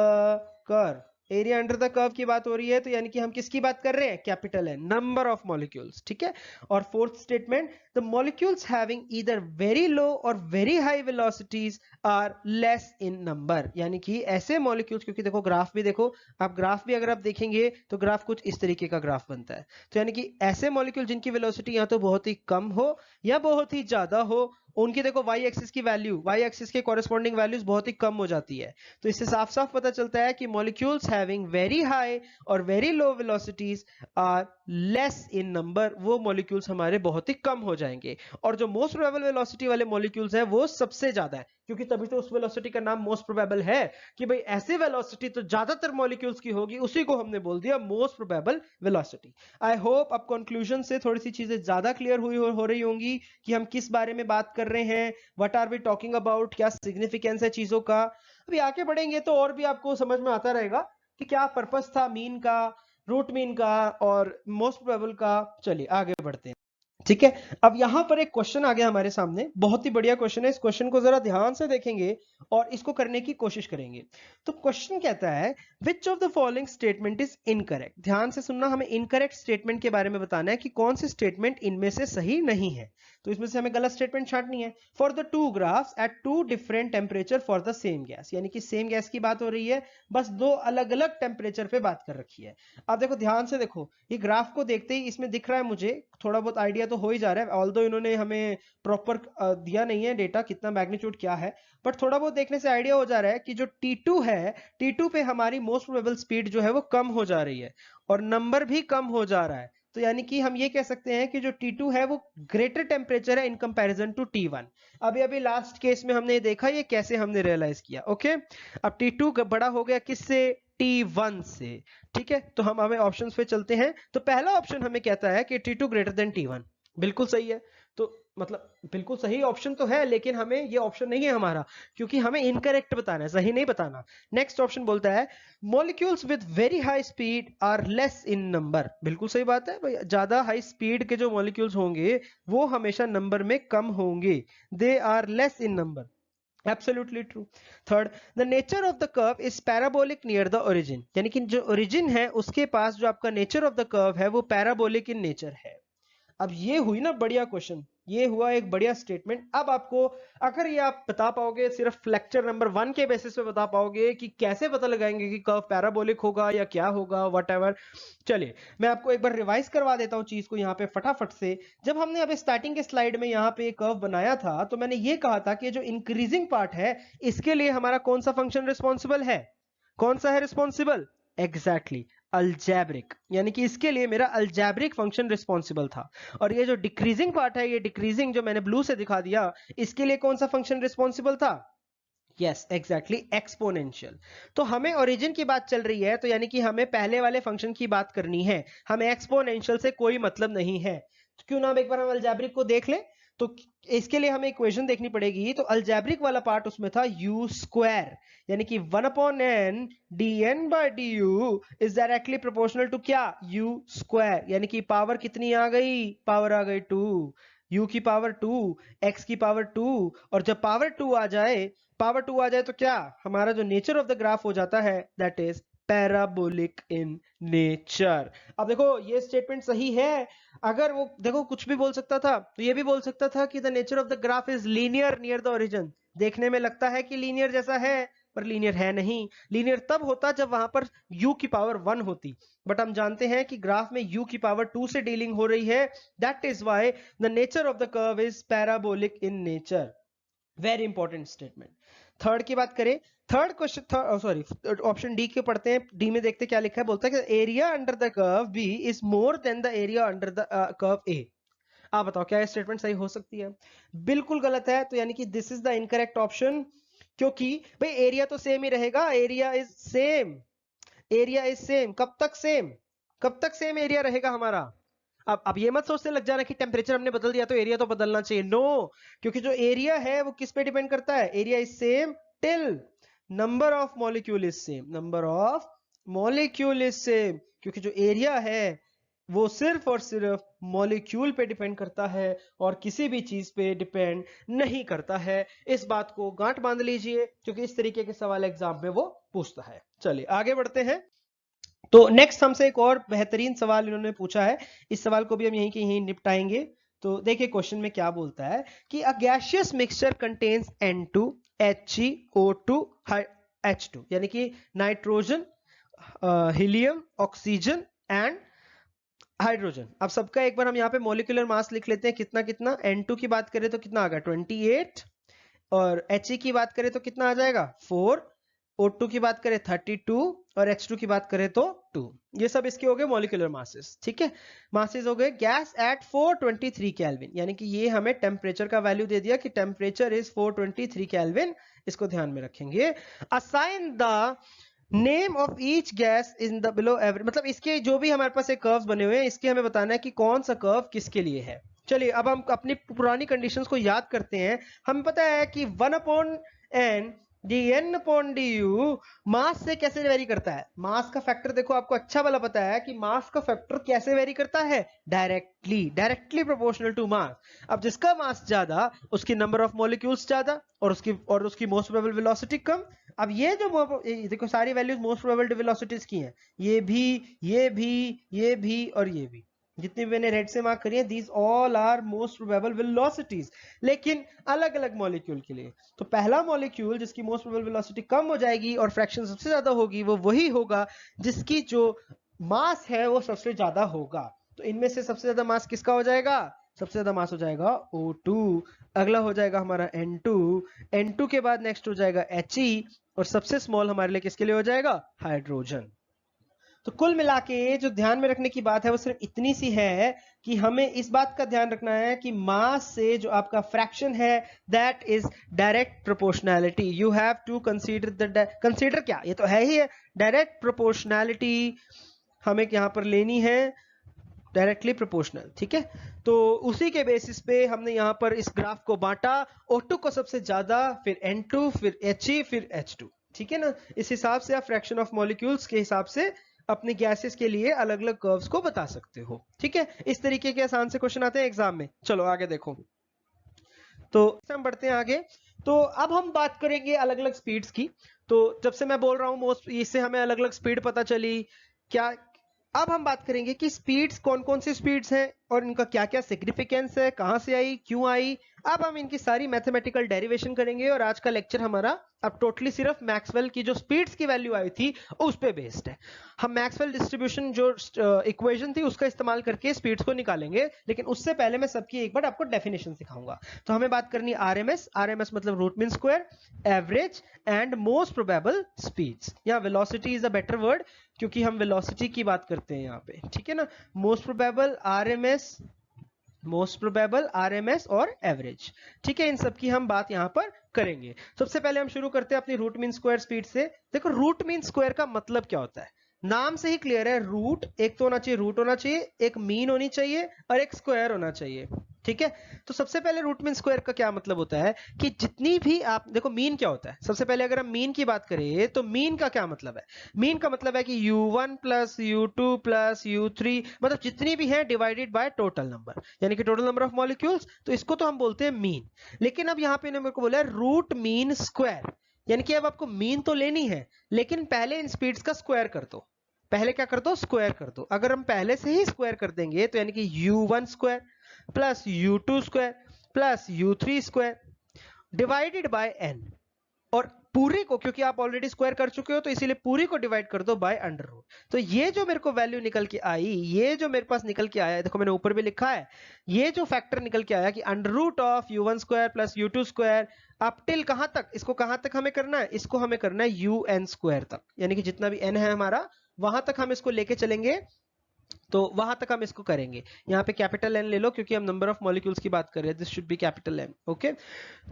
curve, area under the curve की बात हो रही है, तो यानी कि हम किसकी बात कर रहे हैं, capital N, number of molecules. ठीक है, और fourth statement, the molecules having either very low और very high velocities are less in number, यानी कि ऐसे मॉलिक्यूल्स, क्योंकि देखो ग्राफ भी देखो, आप ग्राफ भी अगर आप देखेंगे तो ग्राफ कुछ इस तरीके का ग्राफ बनता है, तो यानी कि ऐसे मॉलिक्यूल जिनकी वेलोसिटी या तो बहुत ही कम हो या बहुत ही ज्यादा हो, उनकी देखो y एक्सिस की वैल्यू, y एक्सिस के कॉरेस्पॉन्डिंग वैल्यूज बहुत ही कम हो जाती है। तो इससे साफ साफ पता चलता है कि मॉलिक्यूल्स हैविंग वेरी हाई और very low velocities are less in number, वो मॉलिक्यूल्स हमारे बहुत ही कम हो जाएंगे, और जो मोस्ट प्रोबेबल वेलोसिटी वाले मॉलिक्यूल्स हैं वो सबसे ज्यादा है। क्योंकि तभी तो उस वेलोसिटी का नाम मोस्ट प्रोबेबल है कि भाई ऐसे वेलोसिटी तो ज्यादातर मॉलिक्यूल्स की होगी, उसी को हमने बोल दिया most probable velocity. I hope अब कंक्लूजन से थोड़ी सी चीजें ज्यादा क्लियर हो रही होंगी कि हम किस बारे में बात कर रहे हैं, what are we talking about, क्या सिग्निफिकेंस है चीजों का। अभी आगे बढ़ेंगे तो और भी आपको समझ में आता रहेगा कि क्या पर्पस था मीन का, रूट मीन का और मोस्ट प्रोबेबल का। चलिए आगे बढ़ते हैं, ठीक है। अब यहां पर एक क्वेश्चन आ गया हमारे सामने, बहुत ही बढ़िया क्वेश्चन है। इस क्वेश्चन को जरा ध्यान से देखेंगे और इसको करने की कोशिश करेंगे। तो क्वेश्चन कहता है which of the following statement is incorrect. ध्यान से सुनना, हमें इनकरेक्ट स्टेटमेंट के बारे में बताना है कि कौन सी स्टेटमेंट इनमें से सही नहीं है। तो इसमें से हमें गलत स्टेटमेंट छांटनी है। For the two graphs at two different temperature for the same gas, यानी कि सेम गैस की बात हो रही है, बस दो अलग अलग टेम्परेचर पे बात कर रखी है। अब देखो ध्यान से देखो, ये ग्राफ को देखते ही इसमें दिख रहा है मुझे थोड़ा बहुत आइडिया तो हो ही जा रहा है, ऑल्दो इन्होंने हमें प्रॉपर दिया नहीं है डेटा कितना मैग्नीट्यूड क्या है, बट थोड़ा बहुत देखने से आइडिया हो जा रहा है कि जो T2 है, T2 पे हमारी मोस्ट प्रोबेबल स्पीड जो है वो कम हो जा रही है और नंबर भी कम हो जा रहा है। तो यानी कि हम ये कह सकते हैं कि जो T2 है वो ग्रेटर टेम्परेचर है इन कंपैरिजन टू T1। अभी अभी लास्ट केस में हमने देखा ये कैसे हमने रियलाइज किया। ओके, अब T2 बड़ा हो गया किससे, T1 से। ठीक है, तो हम हमें ऑप्शंस पे चलते हैं। तो पहला ऑप्शन हमें कहता है कि T2 ग्रेटर देन T1, बिल्कुल सही है। तो मतलब बिल्कुल सही ऑप्शन तो है, लेकिन हमें ये ऑप्शन नहीं है हमारा, क्योंकि हमें इनकरेक्ट बताना है, सही नहीं बताना। नेक्स्ट ऑप्शन बोलता है molecules with very high speed are less in number. बिल्कुल सही बात है भाई, ज्यादा हाई स्पीड के जो मॉलिक्यूल्स होंगे वो हमेशा नंबर में कम होंगे, they are less in number. Absolutely true. Third, the nature of the curve is parabolic near the origin, यानी कि जो origin है उसके पास जो आपका nature of the curve है वो parabolic in nature है। अब ये हुई ना बढ़िया क्वेश्चन, ये हुआ एक बढ़िया स्टेटमेंट। अब आपको अगर ये आप बता पाओगे, सिर्फ लेक्चर नंबर 1 के बेसिस पे बता पाओगे कि कैसे पता लगाएंगे कि कर्व पैराबोलिक होगा या क्या होगा, व्हाटएवर। चलिए मैं आपको एक बार रिवाइज करवा देता हूं चीज को यहाँ पे फटाफट से। जब हमने अभी स्टार्टिंग के स्लाइड में यहाँ पे कर्व बनाया था तो मैंने ये कहा था कि जो इंक्रीजिंग पार्ट है इसके लिए हमारा कौन सा फंक्शन रिस्पॉन्सिबल है, कौन सा है रिस्पॉन्सिबल, एग्जैक्टली अल्जेब्रिक, यानी कि इसके लिए मेरा अल्जेब्रिक फंक्शन रिस्पॉन्सिबल था। और ये जो डिक्रीजिंग पार्ट है, ये डिक्रीजिंग जो मैंने ब्लू से दिखा दिया, इसके लिए कौन सा फंक्शन रिस्पॉन्सिबल था, यस एग्जैक्टली एक्सपोनेंशियल। तो हमें ओरिजिन की बात चल रही है, तो यानी कि हमें पहले वाले फंक्शन की बात करनी है, हमें एक्सपोनेंशियल से कोई मतलब नहीं है। तो क्यों ना हम एक बार हम अलजेब्रिक को देख ले। तो इसके लिए हमें इक्वेशन देखनी पड़ेगी। तो अलजेब्रिक वाला पार्ट उसमें था u स्क्वायर, यानी कि 1/n dn by du is directly proportional to क्या, u स्क्वायर, यानी कि पावर कितनी आ गई, पावर आ गई 2, u की पावर 2, x की पावर 2, और जब पावर 2 आ जाए, पावर 2 आ जाए तो क्या हमारा जो नेचर ऑफ द ग्राफ हो जाता है, that is parabolic in nature. अब देखो ये स्टेटमेंट सही है। अगर वो देखो कुछ भी बोल सकता था, तो ये भी बोल सकता था कि the nature of the graph is linear near the origin. देखने में लगता है कि लीनियर जैसा है, पर लीनियर है नहीं। लीनियर तब होता जब वहां पर u की पावर 1 होती, बट हम जानते हैं कि ग्राफ में u की पावर 2 से डीलिंग हो रही है, that is why the nature of the curve is parabolic in nature. Very important statement. Third की बात करें, third question, sorry option D के पढ़ते हैं। डी में देखते क्या लिखा है, बोलता है कि area under the curve B is more than the area under the curve A. आप बताओ क्या स्टेटमेंट सही हो सकती है, बिल्कुल गलत है। तो यानी कि this is the incorrect option, क्योंकि भाई एरिया तो सेम ही रहेगा, area is same, area is same. कब तक सेम, कब तक सेम एरिया रहेगा हमारा। अब ये मत सोचने लग जाना कि टेम्परेचर हमने बदल दिया तो एरिया तो बदलना चाहिए, नो। क्योंकि जो एरिया है वो किस पे डिपेंड करता है, area is same till number of molecule is same, number of molecule is same. क्योंकि जो एरिया है वो सिर्फ और सिर्फ मॉलिक्यूल पे डिपेंड करता है और किसी भी चीज पे डिपेंड नहीं करता है। इस बात को गांठ बांध लीजिए, क्योंकि इस तरीके के सवाल एग्जाम में वो पूछता है। चलिए आगे बढ़ते हैं। तो नेक्स्ट हमसे एक और बेहतरीन सवाल इन्होंने पूछा है, इस सवाल को भी हम यहीं के यहीं निपटाएंगे। तो देखिए क्वेश्चन में क्या बोलता है कि अ gaseous mixture contains N2 HgO2 H2, यानी कि nitrogen, helium, oxygen and hydrogen. अब सबका एक बार हम यहाँ पे मॉलिक्यूलर मास लिख लेते हैं, कितना कितना। N2 की बात करें तो कितना आ गया 28, और He की बात करें तो कितना आ जाएगा 4, O2 की बात करें 32 और H2 की बात करें तो 2। ये सब इसके हो गए मॉलिक्यूलर मासेस, ठीक है। मासेस हो गए गैस एट 423 केल्विन, यानी कि ये हमें टेम्परेचर का वैल्यू दे दिया कि टेम्परेचर इज 423 केल्विन, इसको ध्यान में रखेंगे। Assign the name of each gas in the below average, मतलब इसके जो भी हमारे पास एक कर्व्स बने हुए हैं, इसके हमें बताना है कि कौन सा कर्व किसके लिए है। चलिए अब हम अपनी पुरानी कंडीशंस को याद करते हैं। हमें पता है कि 1/n dn/du मास से कैसे वेरी करता है। मास का फैक्टर देखो आपको अच्छा वाला पता है कि मास का फैक्टर कैसे वेरी करता है, डायरेक्टली प्रोपोर्शनल टू मास। अब जिसका मास ज्यादा उसकी नंबर ऑफ मॉलिक्यूल्स ज्यादा और उसकी मोस्ट प्रोबेबल वेलोसिटी कम। अब ये जो देखो सारी वैल्यूज मोस्ट प्रोबेबल वेलोसिटीज की हैं, ये भी और ये भी, जितनी भी मैंने रेड से मार्क करी है, these all are most probable velocities, लेकिन अलग अलग मॉलिक्यूल के लिए। तो पहला मॉलिक्यूल जिसकी मोस्ट प्रोबेबल वेलोसिटी कम हो जाएगी और फ्रैक्शन सबसे ज्यादा होगी, वो वही होगा जिसकी जो मास है वो सबसे ज्यादा होगा। तो इनमें से सबसे ज्यादा मास किसका हो जाएगा, सबसे ज्यादा मास हो जाएगा O2, अगला हो जाएगा हमारा N2, N2 के बाद नेक्स्ट हो जाएगा He, और सबसे स्मॉल हमारे लिए किसके लिए हो जाएगा, हाइड्रोजन। तो कुल मिला के जो ध्यान में रखने की बात है वो सिर्फ इतनी सी है कि हमें इस बात का ध्यान रखना है कि मास से जो आपका फ्रैक्शन है that is direct proportionality. You have to consider क्या, ये तो है ही है, डायरेक्ट प्रोपोर्शनैलिटी हमें यहां पर लेनी है, डायरेक्टली प्रोपोर्शनल, ठीक है। तो उसी के बेसिस पे हमने यहां पर इस ग्राफ को बांटा, O2 को सबसे ज्यादा, फिर N2, फिर He, फिर H2, ठीक है ना। इस हिसाब से आप फ्रैक्शन ऑफ मॉलिक्यूल्स के हिसाब से अपनी गैसेस के लिए अलग अलग कर्व्स को बता सकते हो, ठीक है। इस तरीके के आसान से क्वेश्चन आते हैं एग्जाम में। चलो आगे देखो, तो हम बढ़ते हैं आगे। तो अब हम बात करेंगे अलग अलग स्पीड्स की। तो जब से मैं बोल रहा हूं मोस्ट, इससे हमें अलग अलग स्पीड पता चली क्या। अब हम बात करेंगे कि स्पीड्स कौन कौन सी स्पीड्स हैं और इनका क्या क्या सिग्निफिकेंस है, कहां से आई, क्यों आई। अब हम इनकी सारी मैथमेटिकल डेरिवेशन करेंगे और आज का लेक्चर हमारा अब टोटली सिर्फ मैक्सवेल की जो स्पीड्स की वैल्यू आई थी उस पे बेस्ड है। हम मैक्सवेल डिस्ट्रीब्यूशन जो इक्वेशन थी उसका इस्तेमाल करके स्पीड्स को निकालेंगे, लेकिन उससे पहले मैं सबकी एक बार आपको डेफिनेशन सिखाऊंगा। तो हमें बात करनी आरएमएस, आरएमएस मतलब root mean square, average and most probable speeds, या velocity is a better word क्योंकि हम वेलोसिटी की बात करते हैं यहाँ पे, ठीक है ना। Most probable, RMS, most probable, RMS और एवरेज, ठीक है। इन सब की हम बात यहां पर करेंगे। सबसे पहले हम शुरू करते हैं अपनी रूट मीन स्क्वायर स्पीड से। देखो रूट मीन स्क्वायर का मतलब क्या होता है, नाम से ही क्लियर है, रूट एक तो होना चाहिए, रूट होना चाहिए, एक मीन होनी चाहिए और एक स्क्वायर होना चाहिए, ठीक है। तो सबसे पहले रूट मीन स्क्वायर का क्या मतलब होता है कि जितनी भी आप देखो मीन क्या होता है। सबसे पहले अगर हम मीन की बात करें तो मीन का क्या मतलब है, मीन का मतलब है कि U1 plus U2 plus U3, मतलब जितनी भी है डिवाइडेड बाय टोटल नंबर, यानी कि टोटल नंबर ऑफ मॉलिक्यूल्स, तो इसको तो हम बोलते हैं मीन। लेकिन अब यहां पे मेरे को बोला है रूट मीन स्क्वायर, यानी कि अब आपको मीन तो लेनी है लेकिन पहले इन स्पीड्स का स्क्वायर कर दो। पहले क्या कर दो, स्क्वायर कर दो। अगर हम पहले से ही स्क्वायर कर देंगे तो यानी कि U1 square plus U2 square plus U3 square divided by n, और पूरी को क्योंकि आप ऑलरेडी स्क्वायर कर चुके हो तो इसीलिए पूरी को डिवाइड कर दो बाय अंडर रूट। तो ये जो मेरे को वैल्यू निकल के आई, ये जो मेरे पास निकल के आया है, देखो मैंने ऊपर भी लिखा है, ये जो फैक्टर निकल के आया कि under root of U1 square plus U2 square up till कहां तक, इसको कहां तक हमें करना है, इसको हमें करना है UN स्क्वायर तक, यानी कि जितना भी n है हमारा वहां तक हम इसको लेके चलेंगे, तो वहां तक हम इसको करेंगे। यहाँ पे कैपिटल एन ले लो क्योंकि हम नंबर ऑफ मॉलिक्यूल्स की बात कर रहे हैं, this should be capital N, okay.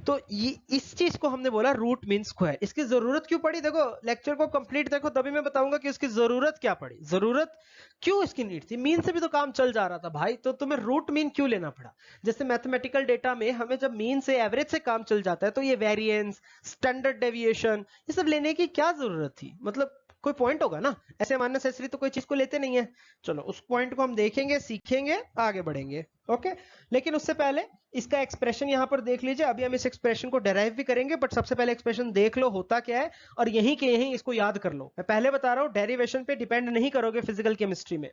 तो ये इस चीज को हमने बोला रूट मीन स्क्वायर। इसकी जरूरत क्यों पड़ी, देखो लेक्चर को कंप्लीट देखो तभी मैं बताऊंगा कि इसकी जरूरत क्या पड़ी, जरूरत क्यों इसकी नीड थी। मीन से भी तो काम चल जा रहा था भाई, तो तुम्हें रूट मीन क्यों लेना पड़ा। जैसे मैथमेटिकल डेटा में हमें जब मीन से एवरेज से काम चल जाता है तो ये वेरिएंस, स्टैंडर्ड डेविएशन, ये सब लेने की क्या जरूरत थी, मतलब कोई पॉइंट होगा ना, ऐसे अननेसेसरी तो कोई चीज को लेते नहीं है। चलो उस पॉइंट को हम देखेंगे, सीखेंगे, आगे बढ़ेंगे, ओके। लेकिन उससे पहले इसका एक्सप्रेशन यहां पर देख लीजिए। अभी हम इस एक्सप्रेशन को डेराइव भी करेंगे, बट सबसे पहले एक्सप्रेशन देख लो होता क्या है और यहीं के यहीं इसको याद कर लो। मैं पहले बता रहा हूं डेरिवेशन पे डिपेंड नहीं करोगे फिजिकल केमिस्ट्री में,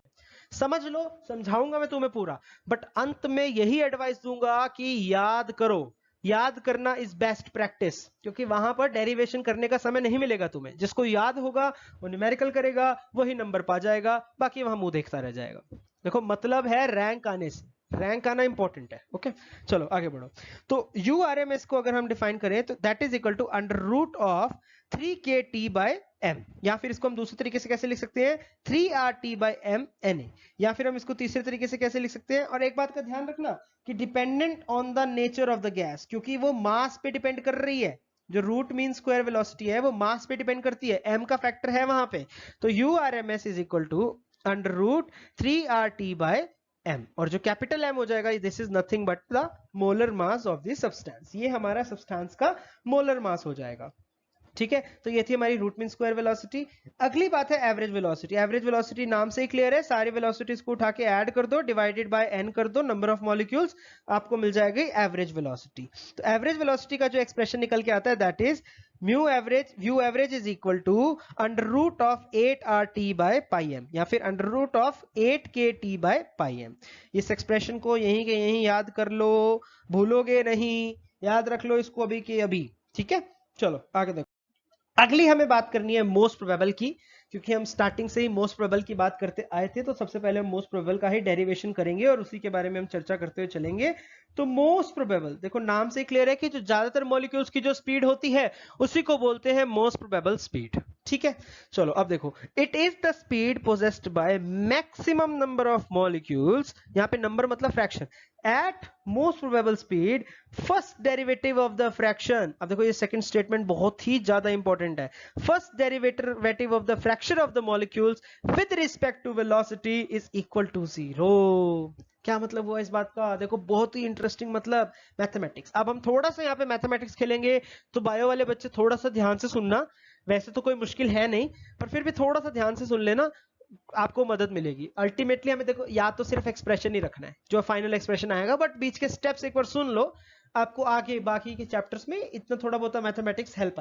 समझ लो, समझाऊंगा मैं तुम्हें पूरा, बट अंत में यही एडवाइस दूंगा कि याद करो। याद करना इज बेस्ट प्रैक्टिस, क्योंकि वहां पर डेरिवेशन करने का समय नहीं मिलेगा तुम्हें। जिसको याद होगा वो न्यूमेरिकल करेगा, वही नंबर पा जाएगा, बाकी वहां मुंह देखता रह जाएगा। देखो मतलब है रैंक आने से, रैंक आना इंपॉर्टेंट है, ओके। चलो आगे बढ़ो। तो URMS को अगर हम डिफाइन करें तो that is equal to under root of 3kT/m, या फिर इसको हम दूसरे तरीके से कैसे लिख सकते हैं 3RT/m Na, या फिर हम इसको तीसरे तरीके से कैसे लिख सकते हैं। और एक बात का ध्यान रखना कि dependent on the nature of the gas, क्योंकि वो मास पे डिपेंड कर रही है, जो रूट मीन स्क्वायर वेलोसिटी है वो मास पे डिपेंड करती है, m का फैक्टर है वहां पे, तो URMS is equal to √3RT/m, और जो कैपिटल M हो जाएगा this is nothing but the molar mass of the substance, ये हमारा सब्सटेंस का मोलर मास हो जाएगा। ठीक है, तो ये थी हमारी रूट मीन स्क्वायर वेलोसिटी। अगली बात है एवरेज वेलोसिटी। एवरेज वेलोसिटी नाम से ही क्लियर है, सारी वेलोसिटीज को उठा के ऐड कर दो, डिवाइडेड बाय n कर दो, नंबर ऑफ मॉलिक्यूल्स, आपको मिल जाएगी एवरेज वेलोसिटी। तो एवरेज वेलोसिटी का जो एक्सप्रेशन निकल के आता है that is mu average is equal to √8RT/m, या फिर √8kT/m। इस एक्सप्रेशन को यहीं के यहीं याद कर लो, भूलोगे नहीं, याद रख लो इसको अभी के अभी। ठीक है, चलो आगे देखो। अगली हमें बात करनी है मोस्ट प्रोबेबल की, क्योंकि हम स्टार्टिंग से ही मोस्ट प्रोबेबल की बात करते आए थे, तो सबसे पहले हम मोस्ट प्रोबेबल का ही डेरिवेशन करेंगे और उसी के बारे में हम चर्चा करते हुए चलेंगे। तो मोस्ट प्रोबेबल, देखो नाम से ही क्लियर है कि जो ज्यादातर मॉलिक्यूल्स की जो स्पीड होती है उसी को बोलते हैं मोस्ट प्रोबेबल स्पीड। ठीक है, चलो अब देखो, it is the speed possessed by maximum number of molecules, यहाँ पे नंबर मतलब fraction, at most probable speed first derivative of the fraction. अब देखो ये सेकंड स्टेटमेंट बहुत ही ज्यादा इंपॉर्टेंट है, first derivative of the fraction of the molecules with respect to velocity is equal to 0। क्या मतलब हुआ इस बात का, देखो बहुत ही इंटरेस्टिंग, मतलब मैथमेटिक्स। अब हम थोड़ा सा यहाँ पे मैथमेटिक्स खेलेंगे, तो बायो वाले बच्चे थोड़ा सा ध्यान से सुनना, वैसे तो कोई मुश्किल है नहीं, पर फिर भी थोड़ा सा ध्यान से सुन लेना, आपको मदद मिलेगी। अल्टीमेटली हमें देखो या तो सिर्फ एक्सप्रेशन ही रखना है, जो फाइनल एक्सप्रेशन आएगा, बट बीच के स्टेप्स एक बार सुन लो, आपको आगे बाकी के चैप्टर्स में इतना थोड़ा बहुत मैथमेटिक्स हेल्प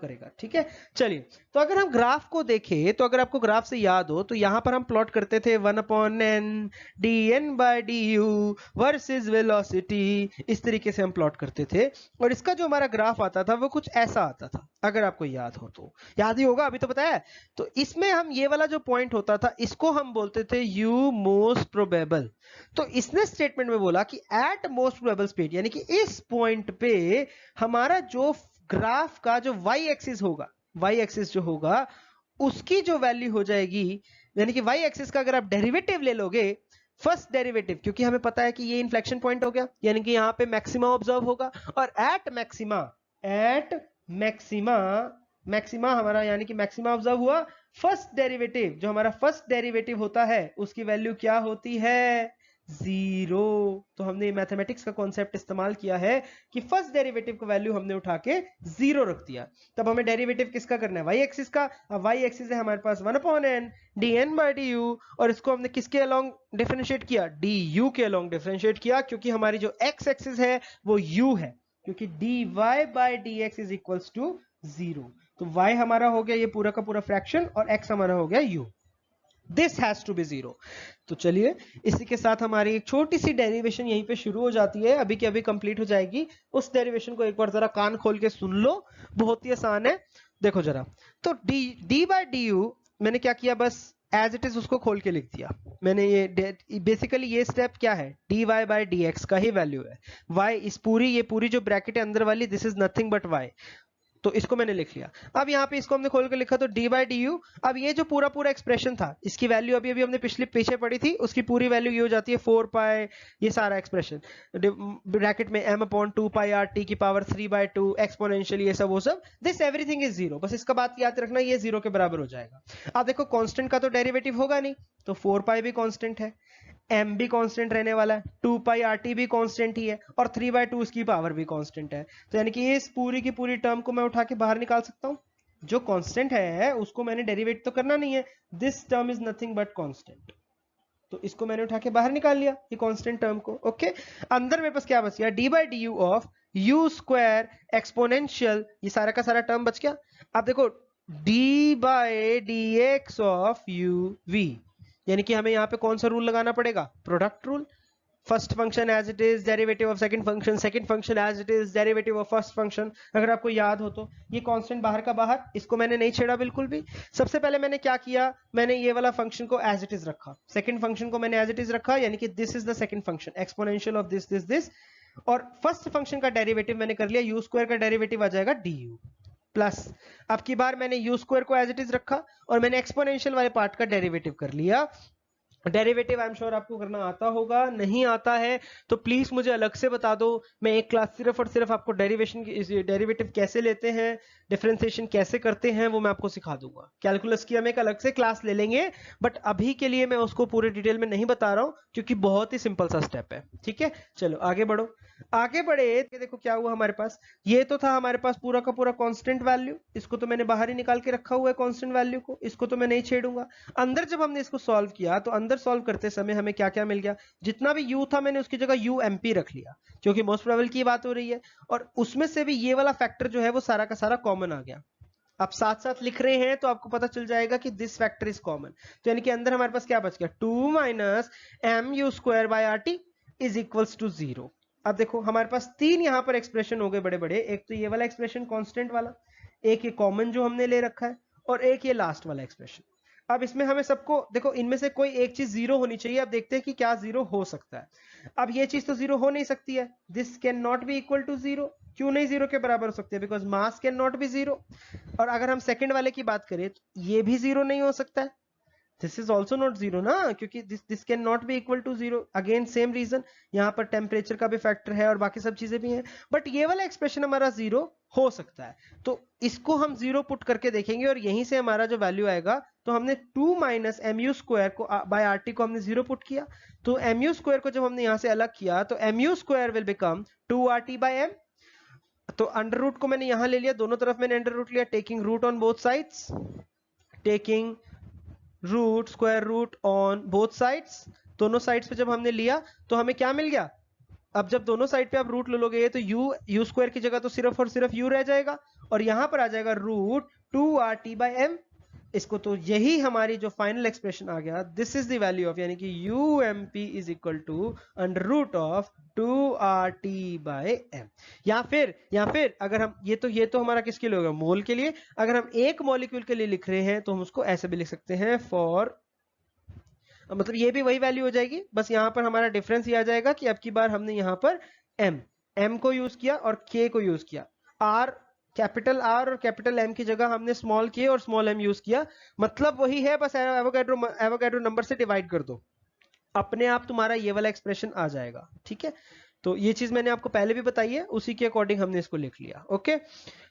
करेगा। ठीक है, चलिए, तो अगर हम ग्राफ को देखें, तो अगर आपको ग्राफ से याद हो तो यहां पर हम प्लॉट करते थे 1/n dN/du वर्सेस वेलोसिटी, इस तरीके से हम प्लॉट करते थे, और इसका जो हमारा ग्राफ आता था वो कुछ ऐसा आता था, अगर आपको याद हो तो, याद ही होगा, अभी तो बताया। तो इसमें हम ये वाला जो पॉइंट होता था इसको हम बोलते थे u मोस्ट प्रोबेबल। तो इसने स्टेटमेंट में बोला कि एट मोस्ट प्रोबेबल स्पीड, यानी कि इस पॉइंट पे हमारा जो ग्राफ का जो y एक्सिस होगा, y एक्सिस जो होगा उसकी जो वैल्यू हो जाएगी, यानी कि y एक्सिस का अगर आप डेरिवेटिव ले लोगे, फर्स्ट डेरिवेटिव, क्योंकि हमें पता है कि ये इन्फ्लेक्शन पॉइंट हो गया, यानी कि यहाँ पे मैक्सिमा ऑब्जर्व होगा, और एट मैक्सिमा हमारा, यानी कि मैक्सिमा ऑब्जर्व हुआ, फर्स्ट डेरिवेटिव, जो हमारा फर्स्ट डेरिवेटिव होता है उसकी वैल्यू क्या होती है 0। तो हमने मैथमेटिक्स का कॉन्सेप्ट इस्तेमाल किया है कि फर्स्ट डेरिवेटिव का वैल्यू हमने उठा के 0 रख दिया। तब हमें डेरिवेटिव किसका करना है, y एक्सिस का। अब y एक्सिस है हमारे पास 1/n dN/du, और इसको हमने किसके अलोंग डिफरेंशिएट किया, du के अलोंग डिफरेंशिएट किया, क्योंकि हमारी जो x एक्सिस है वो u है, क्योंकि dy/dx इज इक्वल्स टू 0। तो y हमारा हो गया ये पूरा का पूरा फ्रैक्शन, और x हमारा हो गया u, this has to be 0। तो चलिए, इसी के साथ हमारी एक छोटी सी डेरिवेशन यहीं पे शुरू हो जाती है, अभी की अभी कंप्लीट हो जाएगी। उस डेरिवेशन को एक बार जरा कान खोल के सुन लो, बहुत ही आसान है, देखो जरा। तो d/du मैंने क्या किया, बस एज इट इज उसको खोल के लिख दिया मैंने। ये बेसिकली ये स्टेप क्या है, dy/dx का ही वैल्यू है, y इस पूरी, ये पूरी जो ब्रैकेट है अंदर वाली, this is nothing but y, तो इसको मैंने लिख लिया। अब यहाँ पे इसको हमने खोल के लिखा, तो d/du, अब ये जो पूरा पूरा एक्सप्रेशन था इसकी वैल्यू अभी अभी हमने पीछे पढ़ी थी, उसकी पूरी वैल्यू ये हो जाती है 4 पाई, ये सारा एक्सप्रेशन ब्रैकेट में m/2πRT की पावर 3/2 एक्सपोनेंशियल, ये सब वो सब, दिस एवरीथिंग इज 0। बस इसका बात याद रखना, ये 0 के बराबर हो जाएगा। अब देखो कांस्टेंट का तो डेरिवेटिव होगा नहीं, तो 4 पाई भी कांस्टेंट है, m भी कांस्टेंट रहने वाला है, 2πRT भी कांस्टेंट ही है, और 3/2 इसकी पावर भी कांस्टेंट है। तो यानी कि इस पूरी की पूरी टर्म को मैं उठा के बाहर निकाल सकता हूं, जो कांस्टेंट है उसको मैंने डेरिवेट तो करना नहीं है, this term is nothing but constant, तो इसको मैंने उठा के बाहर निकाल लिया ये कांस्टेंट टर्म को। ओके, अंदर मेरे पास क्या बच गया, d/du of u square exponential, ये सारा का सारा टर्म बच गया। अब देखो d/dx ऑफ uv, यानी कि हमें यहाँ पे कौन सा रूल लगाना पड़ेगा, product rule. First function as it is derivative of second function as it is derivative of first function, अगर आपको याद हो तो। ये कांस्टेंट बाहर का बाहर, इसको मैंने नहीं छेड़ा बिल्कुल भी। सबसे पहले मैंने क्या किया, मैंने ये वाला फंक्शन को एज इट इज रखा, सेकंड फंक्शन को मैंने एज इट इज रखा, यानी कि this is the second function exponential of this, और फर्स्ट फंक्शन का डेरिवेटिव मैंने कर लिया, u स्क्वायर का डेरिवेटिव आ जाएगा du, प्लस अब की बार मैंने यू स्क्वायर को एज इट इज रखा और मैंने एक्सपोनेंशियल वाले पार्ट का डेरिवेटिव कर लिया। डेरिवेटिव आई एम श्योर आपको करना आता होगा, नहीं आता है तो प्लीज मुझे अलग से बता दो। मैं एक क्लास सिर्फ और सिर्फ आपको डेरिवेटिव कैसे लेते हैं, डिफरेंशिएशन कैसे करते हैं वो मैं आपको सिखा दूंगा। कैलकुलस की हम एक अलग से क्लास ले लेंगे, बट अभी के लिए मैं उसको पूरे डिटेल में नहीं बता रहा हूं क्योंकि बहुत ही सिंपल सा स्टेप है। ठीक है, चलो आगे बढ़ो। आगे बढ़े तो देखो क्या हुआ हमारे पास, ये तो था हमारे पास पूरा का पूरा कांस्टेंट वैल्यू, इसको तो मैंने बाहर ही निकाल के रखा हुआ है कांस्टेंट वैल्यू को, इसको तो मैं नहीं छेड़ूंगा। अंदर जब हमने इसको सॉल्व किया तो अंदर सॉल्व करते समय हमें क्या क्या मिल गया, जितना भी u था मैंने उसकी जगह UMP रख लिया क्योंकि मोस्ट प्रोबेबल की बात हो रही है, और उसमें से भी ये वाला फैक्टर जो है वो सारा का सारा कॉमन आ गया। आप साथ साथ लिख रहे हैं तो आपको पता चल जाएगा कि दिस फैक्टर इज कॉमन, तो यानी कि अंदर हमारे पास क्या बच गया, 2 minus MU square by RT is equals to 0। अब देखो हमारे पास तीन यहां पर एक्सप्रेशन हो गए बड़े बड़े, एक तो ये वाला एक्सप्रेशन कांस्टेंट वाला, एक ये कॉमन जो हमने ले रखा है, और एक ये लास्ट वाला एक्सप्रेशन। अब इसमें हमें सबको देखो, इनमें से कोई एक चीज जीरो होनी चाहिए। अब देखते हैं कि क्या जीरो हो सकता है। अब ये चीज तो जीरो हो नहीं सकती है, this can not be equal to zero. क्यों नहीं जीरो के बराबर हो सकती है, because mass can not be zero. और अगर हम सेकंड वाले की बात करें तो ये भी जीरो नहीं हो सकता है, this is also not zero ना, क्योंकि this can not be equal to zero. Again same reason, यहां पर टेम्परेचर का भी फैक्टर है और बाकी सब चीजें भी हैं, बट ये वाला एक्सप्रेशन हमारा जीरो हो सकता है। तो इसको हम जीरो पुट करके देखेंगे और यहीं से हमारा जो वैल्यू आएगा, तो हमने 2 माइनस MU स्क्वायर को बाय RT को हमने जीरो पुट किया, तो MU स्क्वायर को जब हमने यहां से अलग किया तो MU square will become 2RT by M। तो अंडर रूट को मैंने यहां ले लिया, दोनों तरफ मैंने अंडर रूट लिया, taking root on both sides, taking root square root on both sides. दोनों साइड्स पे जब हमने लिया तो हमें क्या मिल गया, अब जब दोनों साइड पे आप रूट ले लोगे तो यू स्क्वायर की जगह तो सिर्फ और सिर्फ u रह जाएगा, और यहां पर आ जाएगा रूट 2RT बाय M। इसको तो यही हमारी जो फाइनल एक्सप्रेशन आ गया, this is the value of, यानी कि UMP is equal to under root of 2RT by M। या फिर अगर हम ये तो हमारा किसके लिए होगा, मोल के लिए। अगर हम एक मॉलिक्यूल के लिए लिख रहे हैं तो हम उसको ऐसे भी लिख सकते हैं, फॉर, मतलब ये भी वही वैल्यू हो जाएगी, बस यहां पर हमारा डिफरेंस ये आ जाएगा कि अब की बार हमने यहां पर M को यूज किया और K को यूज किया। कैपिटल R और कैपिटल M की जगह हमने स्मॉल k और स्मॉल m यूज किया, मतलब वही है, बस एवोगैड्रो नंबर से डिवाइड कर दो, अपने आप तुम्हारा ये वाला एक्सप्रेशन आ जाएगा। ठीक है, तो ये चीज मैंने आपको पहले भी बताई है, उसी के अकॉर्डिंग हमने इसको लिख लिया। ओके,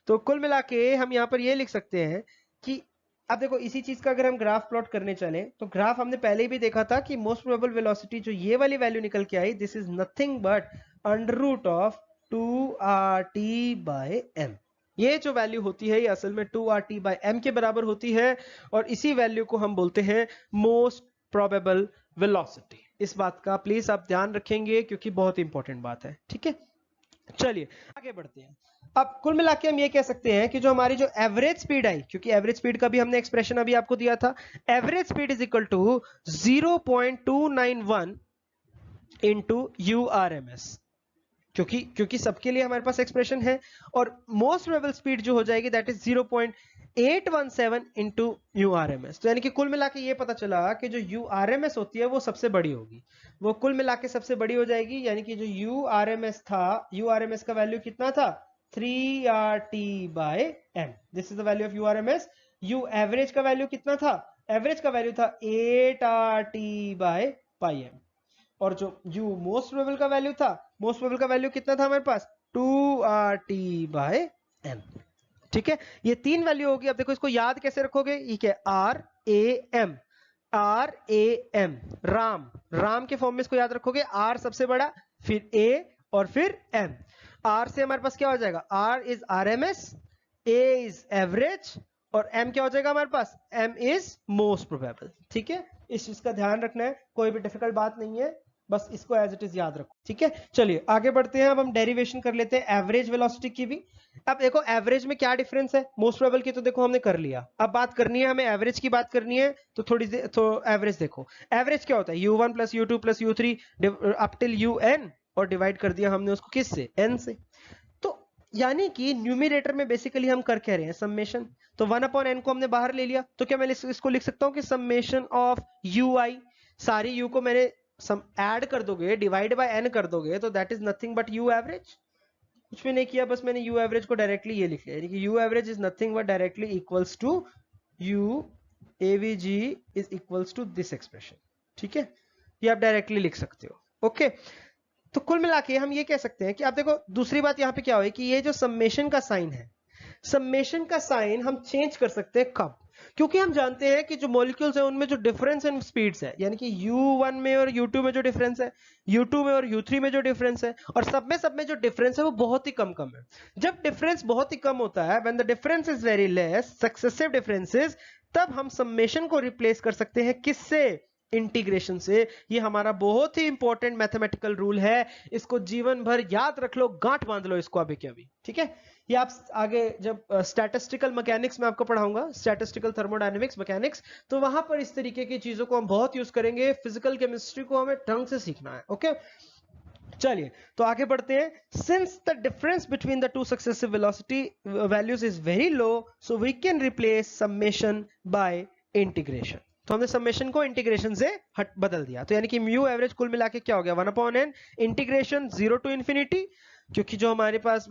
तो कुल मिला के हम यहाँ पर ये लिख सकते हैं कि अब देखो इसी चीज का अगर हम ग्राफ प्लॉट करने चले तो ग्राफ हमने पहले ही भी देखा था कि मोस्ट प्रोबेबल वेलोसिटी जो ये वाली वैल्यू निकल के आई, this is nothing but under root of 2RT by M। ये जो वैल्यू होती है ये असल में 2RT बाय M के बराबर होती है, और इसी वैल्यू को हम बोलते हैं मोस्ट प्रोबेबल वेलोसिटी। इस बात का प्लीज आप ध्यान रखेंगे क्योंकि बहुत इंपॉर्टेंट बात है। ठीक है, चलिए आगे बढ़ते हैं। अब कुल मिला के हम ये कह सकते हैं कि जो हमारी जो एवरेज स्पीड आई, क्योंकि एवरेज स्पीड का भी हमने एक्सप्रेशन अभी आपको दिया था, average speed is equal to 0.291 into URMS, क्योंकि सबके लिए हमारे पास एक्सप्रेशन है, और मोस्ट प्रोबेबल स्पीड जो हो जाएगी दैट इज 0.817 इंटू URMS। तो यानी कि कुल मिला के ये पता चला कि जो URMS होती है वो सबसे बड़ी होगी, वो कुल मिला के सबसे बड़ी हो जाएगी, यानी कि जो URMS था, URMS का वैल्यू कितना था, 3RT by M। This is the value of URMS। U average का वैल्यू कितना था, एवरेज का वैल्यू था 8RT बाय पाई M, और जो U मोस्ट प्रोबेबल का वैल्यू था, मोस्ट प्रोबेबल का वैल्यू कितना था हमारे पास, 2RT बाय M। ठीक है, ये तीन वैल्यू होगी। अब देखो इसको याद कैसे रखोगे, ये क्या RAM, RAM, राम के फॉर्म में इसको याद रखोगे, R सबसे बड़ा, फिर A और फिर M। R से हमारे पास क्या हो जाएगा, R is RMS, A is average, और M क्या हो जाएगा हमारे पास, M इज मोस्ट प्रोबेबल। ठीक है, इस चीज का ध्यान रखना है, कोई भी डिफिकल्ट बात नहीं है, बस इसको एज इट इज याद रखो। ठीक है, चलिए आगे बढ़ते हैं। अब हम डेरिवेशन कर लेते हैं एवरेज वेलोसिटी की भी। अब देखो एवरेज में क्या डिफरेंस है, मोस्ट प्रोबेबल की तो देखो हमने कर लिया, अब बात करनी है हमें एवरेज की, बात करनी है तो थोड़ी देर तो एवरेज देखो, एवरेज क्या होता है, U1 plus U2 plus U3 up till UN, और डिवाइड कर दिया हमने उसको किससे, N से। तो यानी कि न्यूमरेटर में बेसिकली हम कर कह रहे हैं समेशन, तो 1/n को हमने बाहर ले लिया, तो क्या मैं इसको लिख सकता हूं कि समेशन ऑफ UI, सारी U को मैंने ऐड कर दोगे, डिवाइड बाय N कर दोगे, तो that is nothing but U average. कुछ भी नहीं किया, बस मैंने यू एवरेज को डायरेक्टली ये लिख लिया, यानी कि U average is nothing but directly equals to U AVG is equals to this expression. ठीक है, ये आप डायरेक्टली लिख सकते हो। ओके, तो कुल मिला के हम ये कह सकते हैं कि आप देखो दूसरी बात यहाँ पे क्या हुई कि ये जो समेशन का साइन है, समेशन का साइन हम चेंज कर सकते हैं कब, क्योंकि हम जानते हैं कि जो मॉलिक्यूल्स है उनमें जो डिफरेंस इन स्पीड्स है, यानी कि U1 में और U2 में जो डिफरेंस है, U2 में और U3 में जो डिफरेंस है, और सब में जो डिफरेंस है वो बहुत ही कम है। जब डिफरेंस बहुत ही कम होता है, when the difference is very less, successive differences, तब हम समेशन को रिप्लेस कर सकते हैं किससे, इंटीग्रेशन से। ये हमारा बहुत ही इंपॉर्टेंट मैथमेटिकल रूल है, इसको जीवन भर याद रख लो, गांठ बांध लो इसको अभी के अभी। ठीक है, ये आप आगे जब स्टैटिस्टिकल मैकेनिक्स में आपको पढ़ाऊंगा, स्टैटिस्टिकल थर्मोडायनेमिक्स मैकेनिक्स, तो वहां पर इस तरीके की चीजों को हम बहुत यूज करेंगे। फिजिकल केमिस्ट्री को हमें ढंग से सीखना है। ओके, चलिए तो आगे बढ़ते हैं। Since the difference between the two successive velocity values is very low, so we can replace summation by integration. तो हमने समेशन को इंटीग्रेशन से बदल दिया, तो यानी कि म्यू एवरेज कुल मिला के क्या हो गया, 1/n इंटीग्रेशन 0 टू इंफिनिटी, क्योंकि जो हमारे पास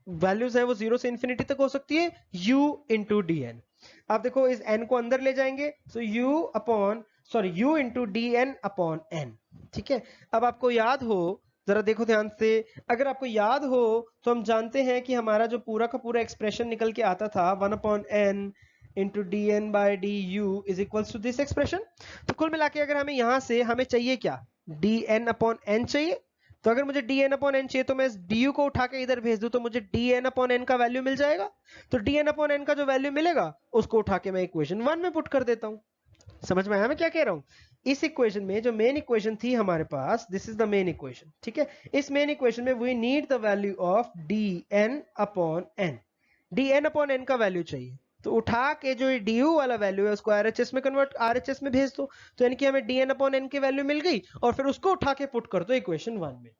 वैल्यूज है वो 0 से इंफिनिटी तक हो सकती है, u इंटू डी एन। आप देखो इस n को अंदर ले जाएंगे, तो u into D N upon N. ठीक है, अब आपको याद हो, जरा देखो ध्यान से, अगर आपको याद हो तो हम जानते हैं कि हमारा जो पूरा का पूरा एक्सप्रेशन निकल के आता था 1/n into D N by D U is equals to this expression. तो कुल मिला के अगर हमें यहां से हमें चाहिए क्या, डी एन अपॉन एन चाहिए, तो अगर मुझे डी एन अपॉन एन चाहिए तो मैं इस डी यू को उठा के इधर भेज दूं तो मुझे डी एन अपॉन एन का वैल्यू मिल जाएगा। तो डी एन अपॉन एन का जो वैल्यू मिलेगा उसको उठा के मैं इक्वेशन 1 में पुट कर देता हूं। समझ में आया मैं क्या कह रहा हूं? इस इक्वेशन में जो मेन इक्वेशन थी हमारे पास, this is the main equation. ठीक है, इस मेन इक्वेशन में we need the value of D N upon N. D N upon N का वैल्यू चाहिए, तो उठा के जो डी यू वाला वैल्यू है उसको आरएचएस में कन्वर्ट, आरएचएस में भेज दो, तो यानी कि हमें डी एन अपॉन एन की वैल्यू मिल गई, और फिर उसको उठा के पुट कर दो इक्वेशन 1 में।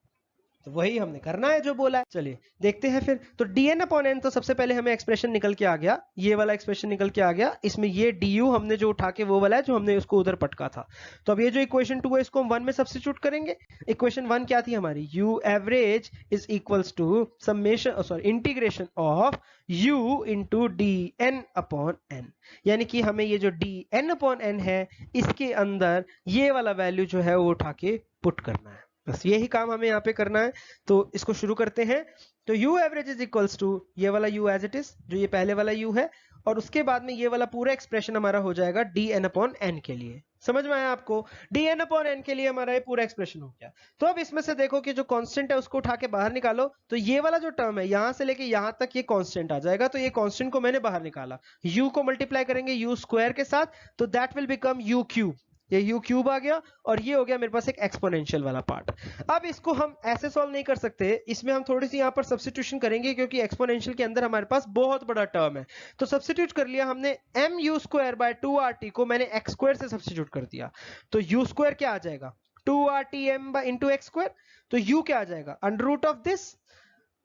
तो वही हमने करना है जो बोला है। चलिए देखते हैं फिर। तो dn अपॉन n, तो सबसे पहले हमें एक्सप्रेशन निकल के आ गया, ये वाला एक्सप्रेशन निकल के आ गया, इसमें ये du हमने जो उठा के वो वाला है जो हमने उसको उधर पटका था। तो अब ये जो इक्वेशन 2 है इसको हम 1 में सब्स्टिट्यूट करेंगे। इक्वेशन 1 क्या थी हमारी, u average is equals to summation integration of u into D N upon N, यानी कि हमें ये जो डी एन अपॉन एन है इसके अंदर ये वाला वैल्यू जो है वो उठा के पुट करना है। बस यही काम हमें यहाँ पे करना है। तो इसको शुरू करते हैं। तो u average is equals to ये वाला u एज इट इज, जो ये पहले वाला u है, और उसके बाद में ये वाला पूरा एक्सप्रेशन हमारा हो जाएगा dn अपॉन n के लिए। समझ में आया आपको? dn अपॉन n के लिए हमारा ये पूरा एक्सप्रेशन हो गया। तो अब इसमें से देखो कि जो कांस्टेंट है उसको उठा के बाहर निकालो, तो ये वाला जो टर्म है यहां से लेके यहां तक ये कांस्टेंट आ जाएगा। तो ये कांस्टेंट को मैंने बाहर निकाला, u को मल्टीप्लाई करेंगे u स्क्वायर के साथ, तो that will become u cube. ये u क्यूब आ गया, और ये हो गया मेरे पास एक एक्सपोनेंशियल वाला पार्ट। अब इसको हम ऐसे सॉल्व नहीं कर सकते, इसमें हम थोड़ी सी यहाँ पर सब्स्टिट्यूशन करेंगे, क्योंकि एक्सपोनेंशियल के अंदर हमारे पास बहुत बड़ा टर्म है। तो सब्स्टिट्यूट कर लिया हमने, mu स्क्वायर बाय 2rt को मैंने x स्क्वायर से सब्स्टिट्यूट कर दिया, तो u स्क्वायर क्या आ जाएगा, 2rtm bye into x square. तो u क्या आ जाएगा, अंडर रूट ऑफ दिस,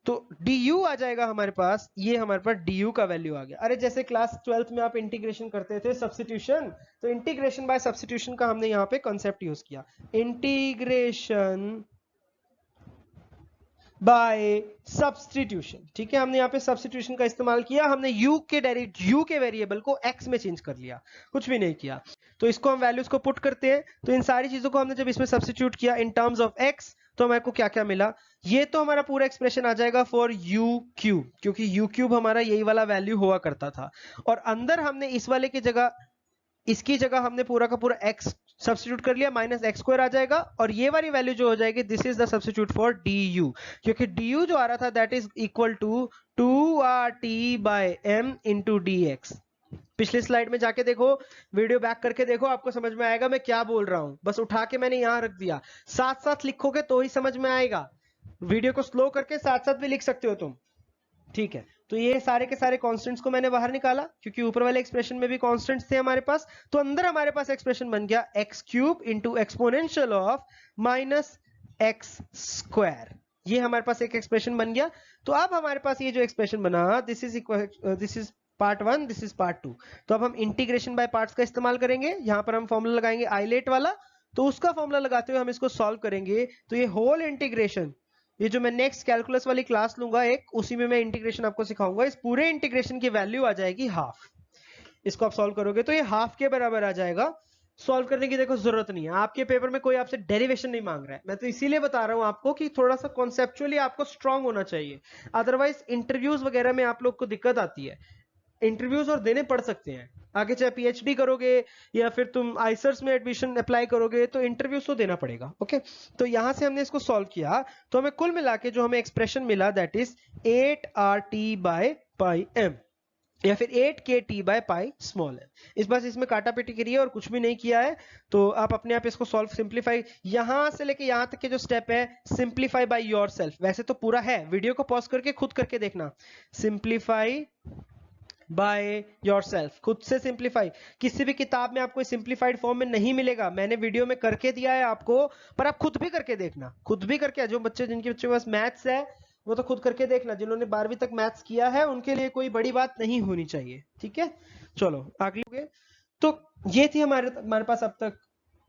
तो du आ जाएगा हमारे पास, ये हमारे पास du का वैल्यू आ गया। अरे जैसे क्लास 12th में आप इंटीग्रेशन करते थे सब्स्टिट्यूशन, तो इंटीग्रेशन बाय सब्स्टिट्यूशन का हमने यहाँ पे कॉन्सेप्ट यूज किया, इंटीग्रेशन बाय सब्स्टिट्यूशन। ठीक है, हमने यहाँ पे सब्स्टिट्यूशन का इस्तेमाल किया, हमने u के वेरिएबल को x में चेंज कर लिया, कुछ भी नहीं किया। तो इसको हम वैल्यूज को पुट करते हैं। तो इन सारी चीजों को हमने जब इसमें सब्स्टिट्यूट किया इन टर्म्स ऑफ x, तो हमारे को क्या क्या मिला, ये तो हमारा पूरा एक्सप्रेशन आ जाएगा फॉर u क्यूब, क्योंकि u क्यूब हमारा यही वाला वैल्यू हुआ करता था, और अंदर हमने इस वाले की जगह, इसकी जगह हमने पूरा का पूरा x सब्स्टिट्यूट कर लिया, माइनस एक्स स्क्वायर आ जाएगा, और ये वाली वैल्यू जो हो जाएगी, this is the substitute for du, क्योंकि du जो आ रहा था that is equal to 2rt by m into dx। पिछली स्लाइड में जाके देखो, वीडियो बैक करके देखो, आपको समझ में आएगा मैं क्या बोल रहा हूं। बस उठा के मैंने यहां रख दिया, साथ साथ लिखोगे तो ही समझ में आएगा, वीडियो को स्लो करके साथ साथ भी लिख सकते हो तुम। ठीक है, तो ये सारे के सारे कांस्टेंट्स को मैंने बाहर निकाला, क्योंकि ऊपर वाले एक्सप्रेशन में भी कांस्टेंट्स थे हमारे पास, तो अंदर हमारे पास एक्सप्रेशन बन गया x cube into exponential of minus x square. ये हमारे पास एक एक्सप्रेशन बन गया। तो अब हमारे पास ये जो एक्सप्रेशन बना, this is part 1, this is part 2। तो अब हम इंटीग्रेशन बाय पार्ट्स का इस्तेमाल करेंगे। यहां पर हम फॉर्मूला लगाएंगे आइलेट वाला, तो उसका फॉर्मूला लगाते हुए हम इसको सॉल्व करेंगे। तो ये होल इंटीग्रेशन ये जो मैं नेक्स्ट कैलकुलस वाली क्लास लूंगा एक, उसी में मैं इंटीग्रेशन आपको सिखाऊंगा, इस पूरे इंटीग्रेशन की वैल्यू आ जाएगी हाफ। इसको आप सॉल्व करोगे तो ये हाफ के बराबर आ जाएगा। सॉल्व करने की देखो जरूरत नहीं है, आपके पेपर में कोई आपसे डेरिवेशन नहीं मांग रहा है, मैं तो इसीलिए बता रहा हूं आपको कि थोड़ा सा कॉन्सेप्चुअली आपको स्ट्रांग होना चाहिए, अदरवाइज इंटरव्यूज वगैरह में आप लोग को दिक्कत आती है। इंटरव्यूज और देने पड़ सकते हैं आगे, चाहे पीएचडी करोगे या फिर तुम आईसर्स में एडमिशन अप्लाई करोगे तो इंटरव्यूज तो देना पड़ेगा। ओके, तो यहां से हमने इसको सॉल्व किया तो हमें कुल मिला के जो हमें एक्सप्रेशन मिला दैट इज 8RT/πm या फिर 8KT/π इस बार इसमें काटा पेटी करी है और कुछ भी नहीं किया है, तो आप अपने आप इसको सॉल्व सिंप्लीफाई यहां से लेके यहां तक के जो स्टेप है सिंप्लीफाई बाय योरसेल्फ, वैसे तो पूरा है, वीडियो को पॉज करके खुद करके देखना। सिंप्लीफाई बाय योरसेल्फ, खुद से सिंप्लीफाई, किसी भी किताब में आपको सिंप्लीफाइड फॉर्म में नहीं मिलेगा, मैंने वीडियो में करके दिया है आपको, पर आप खुद भी करके देखना, खुद भी करके, जो बच्चे जिनके बच्चे के पास मैथ्स है वो तो खुद करके देखना, जिन्होंने 12वीं तक मैथ्स किया है उनके लिए कोई बड़ी बात नहीं होनी चाहिए। ठीक है, चलो आगे। तो ये थी हमारे पास अब तक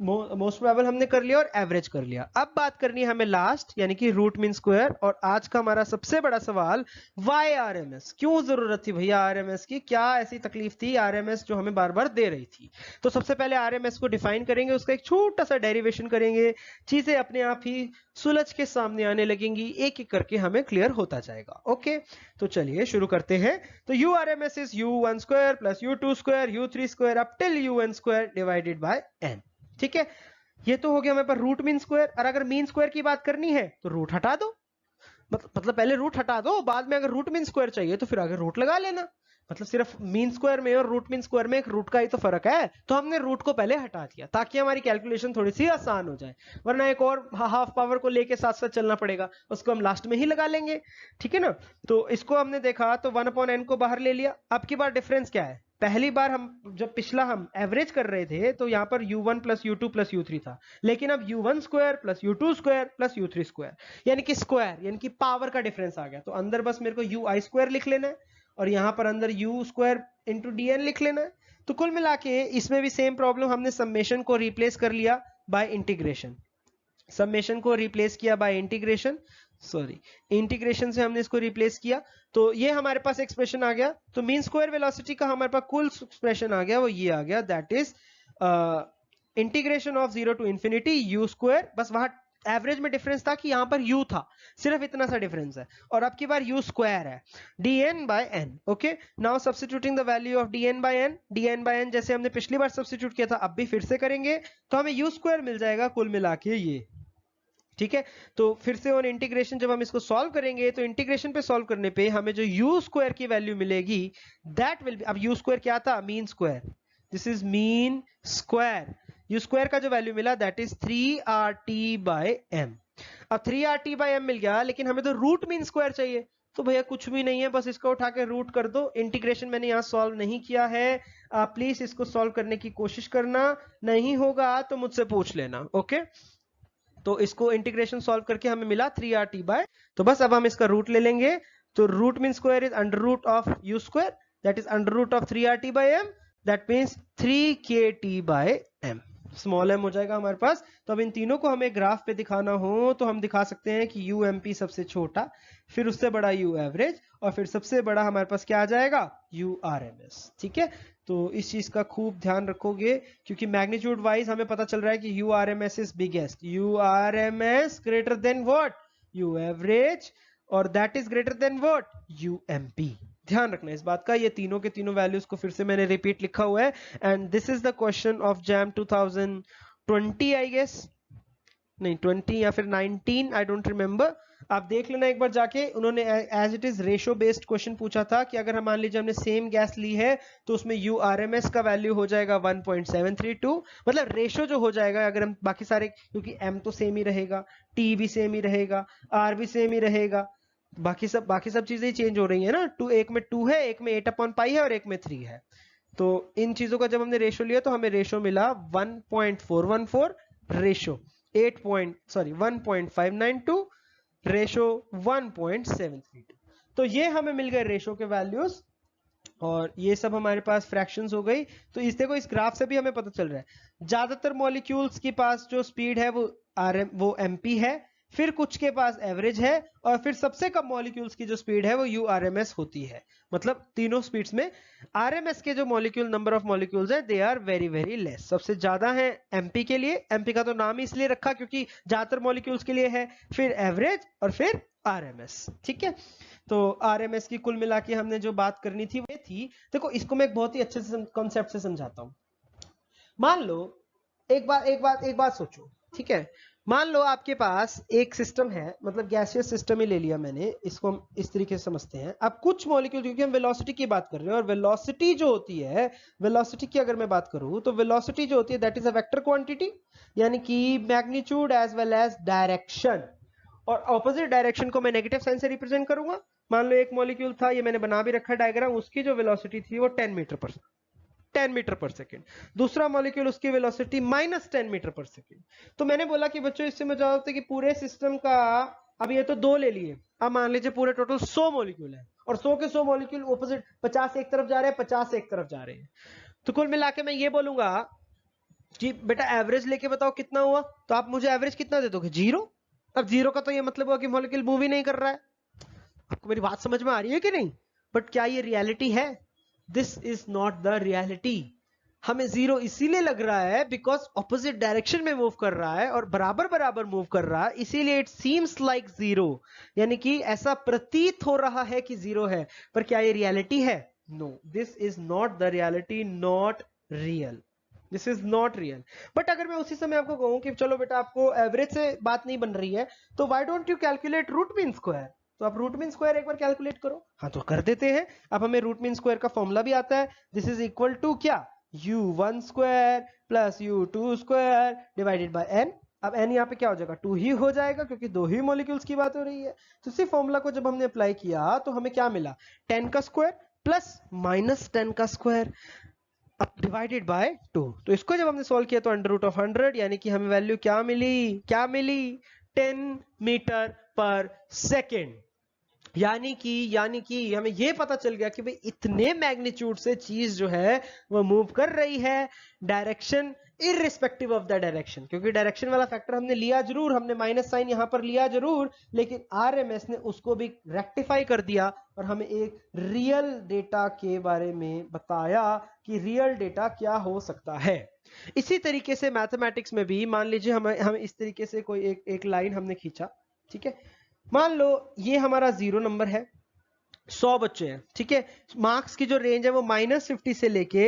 मोस्ट प्रोबेबल हमने कर लिया और एवरेज कर लिया। अब बात करनी है हमें लास्ट यानी कि रूट मीन स्क्वायर, और आज का हमारा सबसे बड़ा सवाल वाई आरएमएस, क्यों जरूरत थी भैया आरएमएस की, क्या ऐसी तकलीफ थी आरएमएस जो हमें बार बार दे रही थी। तो सबसे पहले आरएमएस को डिफाइन करेंगे, उसका एक छोटा सा डेरिवेशन करेंगे, चीजें अपने आप ही सुलझ के सामने आने लगेंगी, एक एक करके हमें क्लियर होता जाएगा। ओके, तो चलिए शुरू करते हैं। तो you RMS is u1 square plus u2 square u3 square up till un square divided by n। ठीक है, ये तो हो गया हमारे पास रूट मीन स्क्वायर। और अगर मीन स्क्वायर की बात करनी है तो रूट हटा दो, मतलब पहले रूट हटा दो, बाद में अगर रूट मीन स्क्वायर चाहिए तो फिर आगे रूट लगा लेना। मतलब सिर्फ मीन स्क्वायर में और रूट मीन स्क्वायर में एक रूट का ही तो फर्क है, तो हमने रूट को पहले हटा दिया ताकि हमारी कैलकुलेशन थोड़ी सी आसान हो जाए, वरना एक और हाफ पावर को लेके साथ साथ चलना पड़ेगा, उसको हम लास्ट में ही लगा लेंगे। ठीक है ना, तो इसको हमने देखा तो 1/n को बाहर ले लिया। अब की बार डिफरेंस क्या है, पहली बार हम जब पिछला हम एवरेज कर रहे थे तो यहां पर u1 plus u2 plus u3 था, लेकिन अब u1 square plus u2 square plus u3 square यानी कि स्क्वायर यानी कि पावर का डिफरेंस आ गया, तो अंदर बस मेरे को ui स्क्वायर लिख लेना है और यहां पर अंदर u स्क्वायर इंटू dn लिख लेना है। तो कुल मिला के इसमें भी सेम प्रॉब्लम, हमने समेशन को रिप्लेस कर लिया बाय इंटीग्रेशन, समेशन को रिप्लेस किया बाय इंटीग्रेशन, इंटीग्रेशन से हमने इसको रिप्लेस किया, तो ये हमारे पास एक्सप्रेशन आ गया। तो मीन स्क्वायर वेलोसिटी का हमारे पास कुल एक्सप्रेशन आ गया, वो ये आ गया, that is integration of 0 to infinity u square. बस वहां एवरेज में डिफरेंस था कि यहां पर u था, सिर्फ इतना सा डिफरेंस है, और अब की बार u स्क्वायर है dn by n। Okay, now substituting the value of dn by n जैसे हमने पिछली बार सब्स्टिट्यूट किया था अब भी फिर से करेंगे, तो हमें u स्क्वायर मिल जाएगा कुल मिला के ये। ठीक है, तो फिर से ऑन इंटीग्रेशन जब हम इसको सॉल्व करेंगे तो इंटीग्रेशन पे सॉल्व करने पे हमें जो u स्क्वायर की वैल्यू मिलेगी दैट विल बी, अब u स्क्वायर क्या था, mean square, this is mean square, u square का जो वैल्यू मिला दैट इज 3RT/m। अब 3RT/m मिल गया, लेकिन हमें तो रूट मीन स्क्वायर चाहिए, तो भैया कुछ भी नहीं है, बस इसको उठा के रूट कर दो। इंटीग्रेशन मैंने यहां सॉल्व नहीं किया है, आप प्लीज इसको सॉल्व करने की कोशिश करना, नहीं होगा तो मुझसे पूछ लेना। ओके, तो इसको इंटीग्रेशन सॉल्व करके हमें मिला 3RT/, तो बस अब हम इसका रूट ले लेंगे, तो root mean square is under root of u square that is under root of 3RT/m, that means 3KT/m, small m हो जाएगा हमारे पास। तो अब इन तीनों को हमें ग्राफ पे दिखाना हो तो हम दिखा सकते हैं कि UMP सबसे छोटा, फिर उससे बड़ा U एवरेज, और फिर सबसे बड़ा हमारे पास क्या आ जाएगा, URMS। ठीक है, तो इस चीज का खूब ध्यान रखोगे क्योंकि मैग्नीट्यूड वाइज हमें पता चल रहा है कि URMS is biggest, URMS greater than what, U average, और that is greater than what, UMP। ध्यान रखना इस बात का, ये तीनों के तीनों वैल्यूज को फिर से मैंने रिपीट लिखा हुआ है, and this is the question of JAM 2020 I guess, नहीं 20 या फिर 19, आई डोंट रिमेंबर, आप देख लेना एक बार जाके। उन्होंने as it is ratio based question पूछा था कि अगर हम मान लीजिए हमने सेम गैस ली है तो उसमें URMS का वैल्यू हो जाएगा 1.732, मतलब रेशो जो हो जाएगा, अगर हम बाकी सारे, क्योंकि M तो सेम ही रहेगा, T भी सेम ही रहेगा, R भी सेम ही रहेगा, बाकी सब चीजें ही चेंज हो रही है ना, एक में 2 है, एक में 8/π है और एक में 3 है, तो इन चीजों का जब हमने रेशो लिया तो हमें रेशो मिला 1.414 रेशो 1.592 रेशो 1.732, तो ये हमें मिल गए रेशो के वैल्यूज, और ये सब हमारे पास फ्रैक्शंस हो गई। तो इस देखो, इस ग्राफ से भी हमें पता चल रहा है ज्यादातर मॉलिक्यूल्स के पास जो स्पीड है वो MP है, फिर कुछ के पास एवरेज है, और फिर सबसे कम मॉलिक्यूल्स की जो स्पीड है वो URMS होती है। मतलब तीनों स्पीड्स में RMS के जो मॉलिक्यूल नंबर ऑफ मॉलिक्यूल्स है they are very very less. सबसे ज्यादा है MP के लिए, MP का तो नाम ही इसलिए रखा क्योंकि ज्यादातर मॉलिक्यूल्स के लिए है, फिर एवरेज और फिर RMS। ठीक है, तो RMS की कुल मिला के हमने जो बात करनी थी वो थी, देखो इसको मैं एक बहुत ही अच्छे से कॉन्सेप्ट से समझाता हूं। मान लो एक बात सोचो, ठीक है, मान लो आपके पास एक सिस्टम है, मतलब गैसियस सिस्टम ही ले लिया मैंने, इसको हम इस तरीके से समझते हैं। अब कुछ मॉलिक्यूल, क्योंकि हम वेलोसिटी की बात कर रहे हैं, और वेलोसिटी जो होती है, वेलोसिटी की अगर मैं बात करूं तो वेलोसिटी जो होती है that is a vector quantity, यानी कि magnitude as well as direction, और ऑपोजिट डायरेक्शन को मैं नेगेटिव साइन से रिप्रेजेंट करूंगा। मान लो एक मॉलिक्यूल था, ये मैंने बना भी रखा डायग्राम, उसकी जो वेलोसिटी थी वो 10 मीटर पर सेकेंड, दूसरा मॉलिक्यूल उसकी वेलोसिटी -10 मीटर पर सेकेंड। तो मैंने बोला कि बच्चों इससे मैं जानते कि पूरे सिस्टम का, अब ये तो दो ले लिए, अब मान लीजिए पूरे टोटल 100 मॉलिक्यूल है, और 100 के 100 मॉलिक्यूल ऑपोजिट 50 एक तरफ जा रहे हैं, 50 एक तरफ जा रहे हैं। तो कुल मिला के मैं ये बोलूंगा कि बेटा एवरेज लेके बताओ कितना हुआ, तो आप मुझे एवरेज कितना दे दोगे? 0। अब 0 का तो ये मतलब हुआ कि मॉलिक्यूल मूव ही नहीं कर रहा है। आपको मेरी बात समझ में आ रही है कि नहीं? बट क्या ये रियलिटी है? This is not the reality. हमें 0 इसीलिए लग रहा है बिकॉज ऑपोजिट डायरेक्शन में मूव कर रहा है और बराबर बराबर मूव कर रहा है, इसीलिए इट सीम्स लाइक 0, यानी कि ऐसा प्रतीत हो रहा है कि 0 है, पर क्या ये रियलिटी है? No, this is not the reality, not real, this is not real. But अगर मैं उसी समय आपको कहूं कि चलो बेटा आपको एवरेज से बात नहीं बन रही है, तो why don't you calculate root mean square? तो आप रूट मीन स्क्वायर एक बार कैलकुलेट करो। हाँ, तो कर देते हैं। अब हमें रूट मीन स्क्वायर का फॉर्मूला भी आता है, दिस इज इक्वल टू क्या? u1 square plus u2 square divided by n। अब n यहाँ पे क्या हो जाएगा? 2 ही हो जाएगा, क्योंकि दो ही मॉलिक्यूल्स की बात हो रही है। तो इसी फॉर्मूला को जब हमने अप्लाई किया तो हमें क्या मिला? 10 का स्क्वायर प्लस -10 का स्क्वायर अब डिवाइडेड बाय 2। तो इसको जब हमने सॉल्व किया तो अंडर रूट ऑफ 100, यानी कि हमें वैल्यू क्या मिली? 10 मीटर पर सेकेंड। यानी कि हमें यह पता चल गया कि भाई इतने मैग्नीट्यूड से चीज जो है वो मूव कर रही है, direction irrespective of the direction, क्योंकि डायरेक्शन वाला फैक्टर हमने लिया जरूर, हमने माइनस साइन यहां पर लिया जरूर, लेकिन आरएमएस ने उसको भी रेक्टिफाई कर दिया और हमें एक रियल डेटा के बारे में बताया कि रियल डेटा क्या हो सकता है। इसी तरीके से मैथमेटिक्स में भी मान लीजिए हम इस तरीके से कोई एक लाइन हमने खींचा, ठीक है, मान लो ये हमारा 0 नंबर है, 100 बच्चे हैं, ठीक है, मार्क्स की जो रेंज है वो -50 से लेके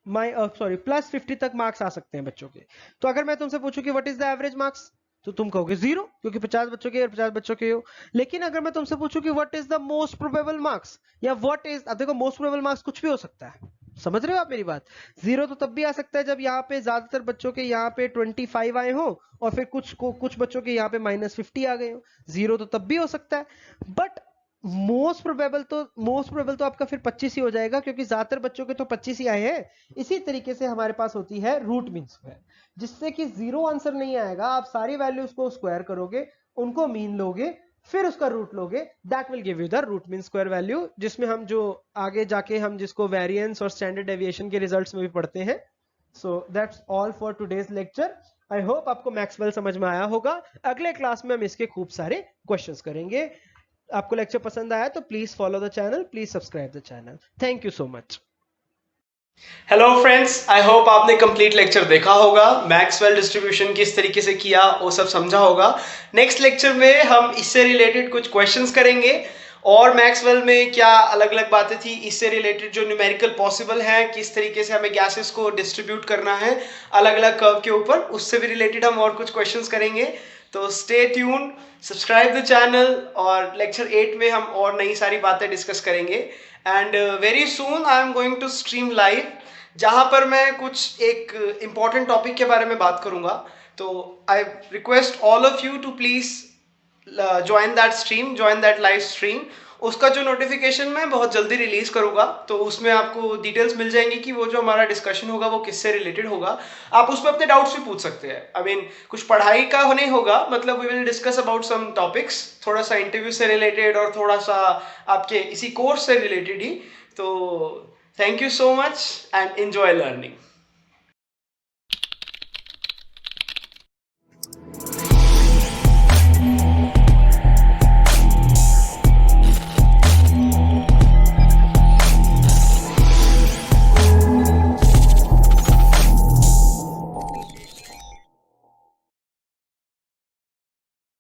+50 तक मार्क्स आ सकते हैं बच्चों के। तो अगर मैं तुमसे पूछूं कि what is the average marks, तो तुम कहोगे 0, क्योंकि 50 बच्चों के और 50 बच्चों के हो। लेकिन अगर मैं तुमसे पूछूं कि what is the most probable marks, या व्हाट इज, अब देखो मोस्ट प्रोबेबल मार्क्स कुछ भी हो सकता है, समझ रहे हो आप मेरी बात? 0 तो तब भी आ सकता है जब यहाँ पे ज्यादातर बच्चों के यहाँ पे 25 आए हो और फिर कुछ बच्चों के यहाँ पे -50 आ गए हो। 0 तो तब भी हो सकता है, बट मोस्ट प्रोबेबल तो आपका फिर 25 ही हो जाएगा, क्योंकि ज्यादातर बच्चों के तो 25 ही आए हैं। इसी तरीके से हमारे पास होती है रूट मीन स्क्वायर, जिससे कि 0 आंसर नहीं आएगा, आप सारी वैल्यूज को स्क्वायर करोगे, उनको मीन लोगे, फिर उसका रूट लोगे, that will give you the root mean square value, जिसमें हम जो आगे जाके हम जिसको वेरिएंस और स्टैंडर्ड डेविएशन के रिजल्ट्स में भी पढ़ते हैं। So that's all for today's lecture. I hope आपको मैक्सवेल समझ में आया होगा। अगले क्लास में हम इसके खूब सारे क्वेश्चंस करेंगे। आपको लेक्चर पसंद आया तो please follow the channel, please subscribe the channel. Thank you so much. Hello friends, I hope आपने कंप्लीट लेक्चर देखा होगा, मैक्सवेल डिस्ट्रीब्यूशन किस तरीके से किया वो सब समझा होगा। नेक्स्ट लेक्चर में हम इससे रिलेटेड कुछ क्वेश्चंस करेंगे और मैक्सवेल में क्या अलग अलग बातें थी, इससे रिलेटेड जो न्यूमेरिकल पॉसिबल है, किस तरीके से हमें गैसेस को डिस्ट्रीब्यूट करना है अलग अलग कर्व के ऊपर, उससे भी रिलेटेड हम और कुछ क्वेश्चंस करेंगे। तो stay tune, subscribe the channel, और लेक्चर 8 में हम और नई सारी बातें डिस्कस करेंगे। And very soon I am going to stream live, जहां पर मैं कुछ एक इम्पॉर्टेंट टॉपिक के बारे में बात करूंगा। तो I request all of you to please join that stream, join that live stream. उसका जो नोटिफिकेशन मैं बहुत जल्दी रिलीज करूंगा, तो उसमें आपको डिटेल्स मिल जाएंगी कि वो जो हमारा डिस्कशन होगा वो किससे रिलेटेड होगा। आप उसमें अपने डाउट्स भी पूछ सकते हैं। आई मीन कुछ पढ़ाई का नहीं होगा, मतलब we will discuss about some topics, थोड़ा सा इंटरव्यू से रिलेटेड और थोड़ा सा आपके इसी कोर्स से रिलेटेड ही। तो thank you so much and enjoy learning.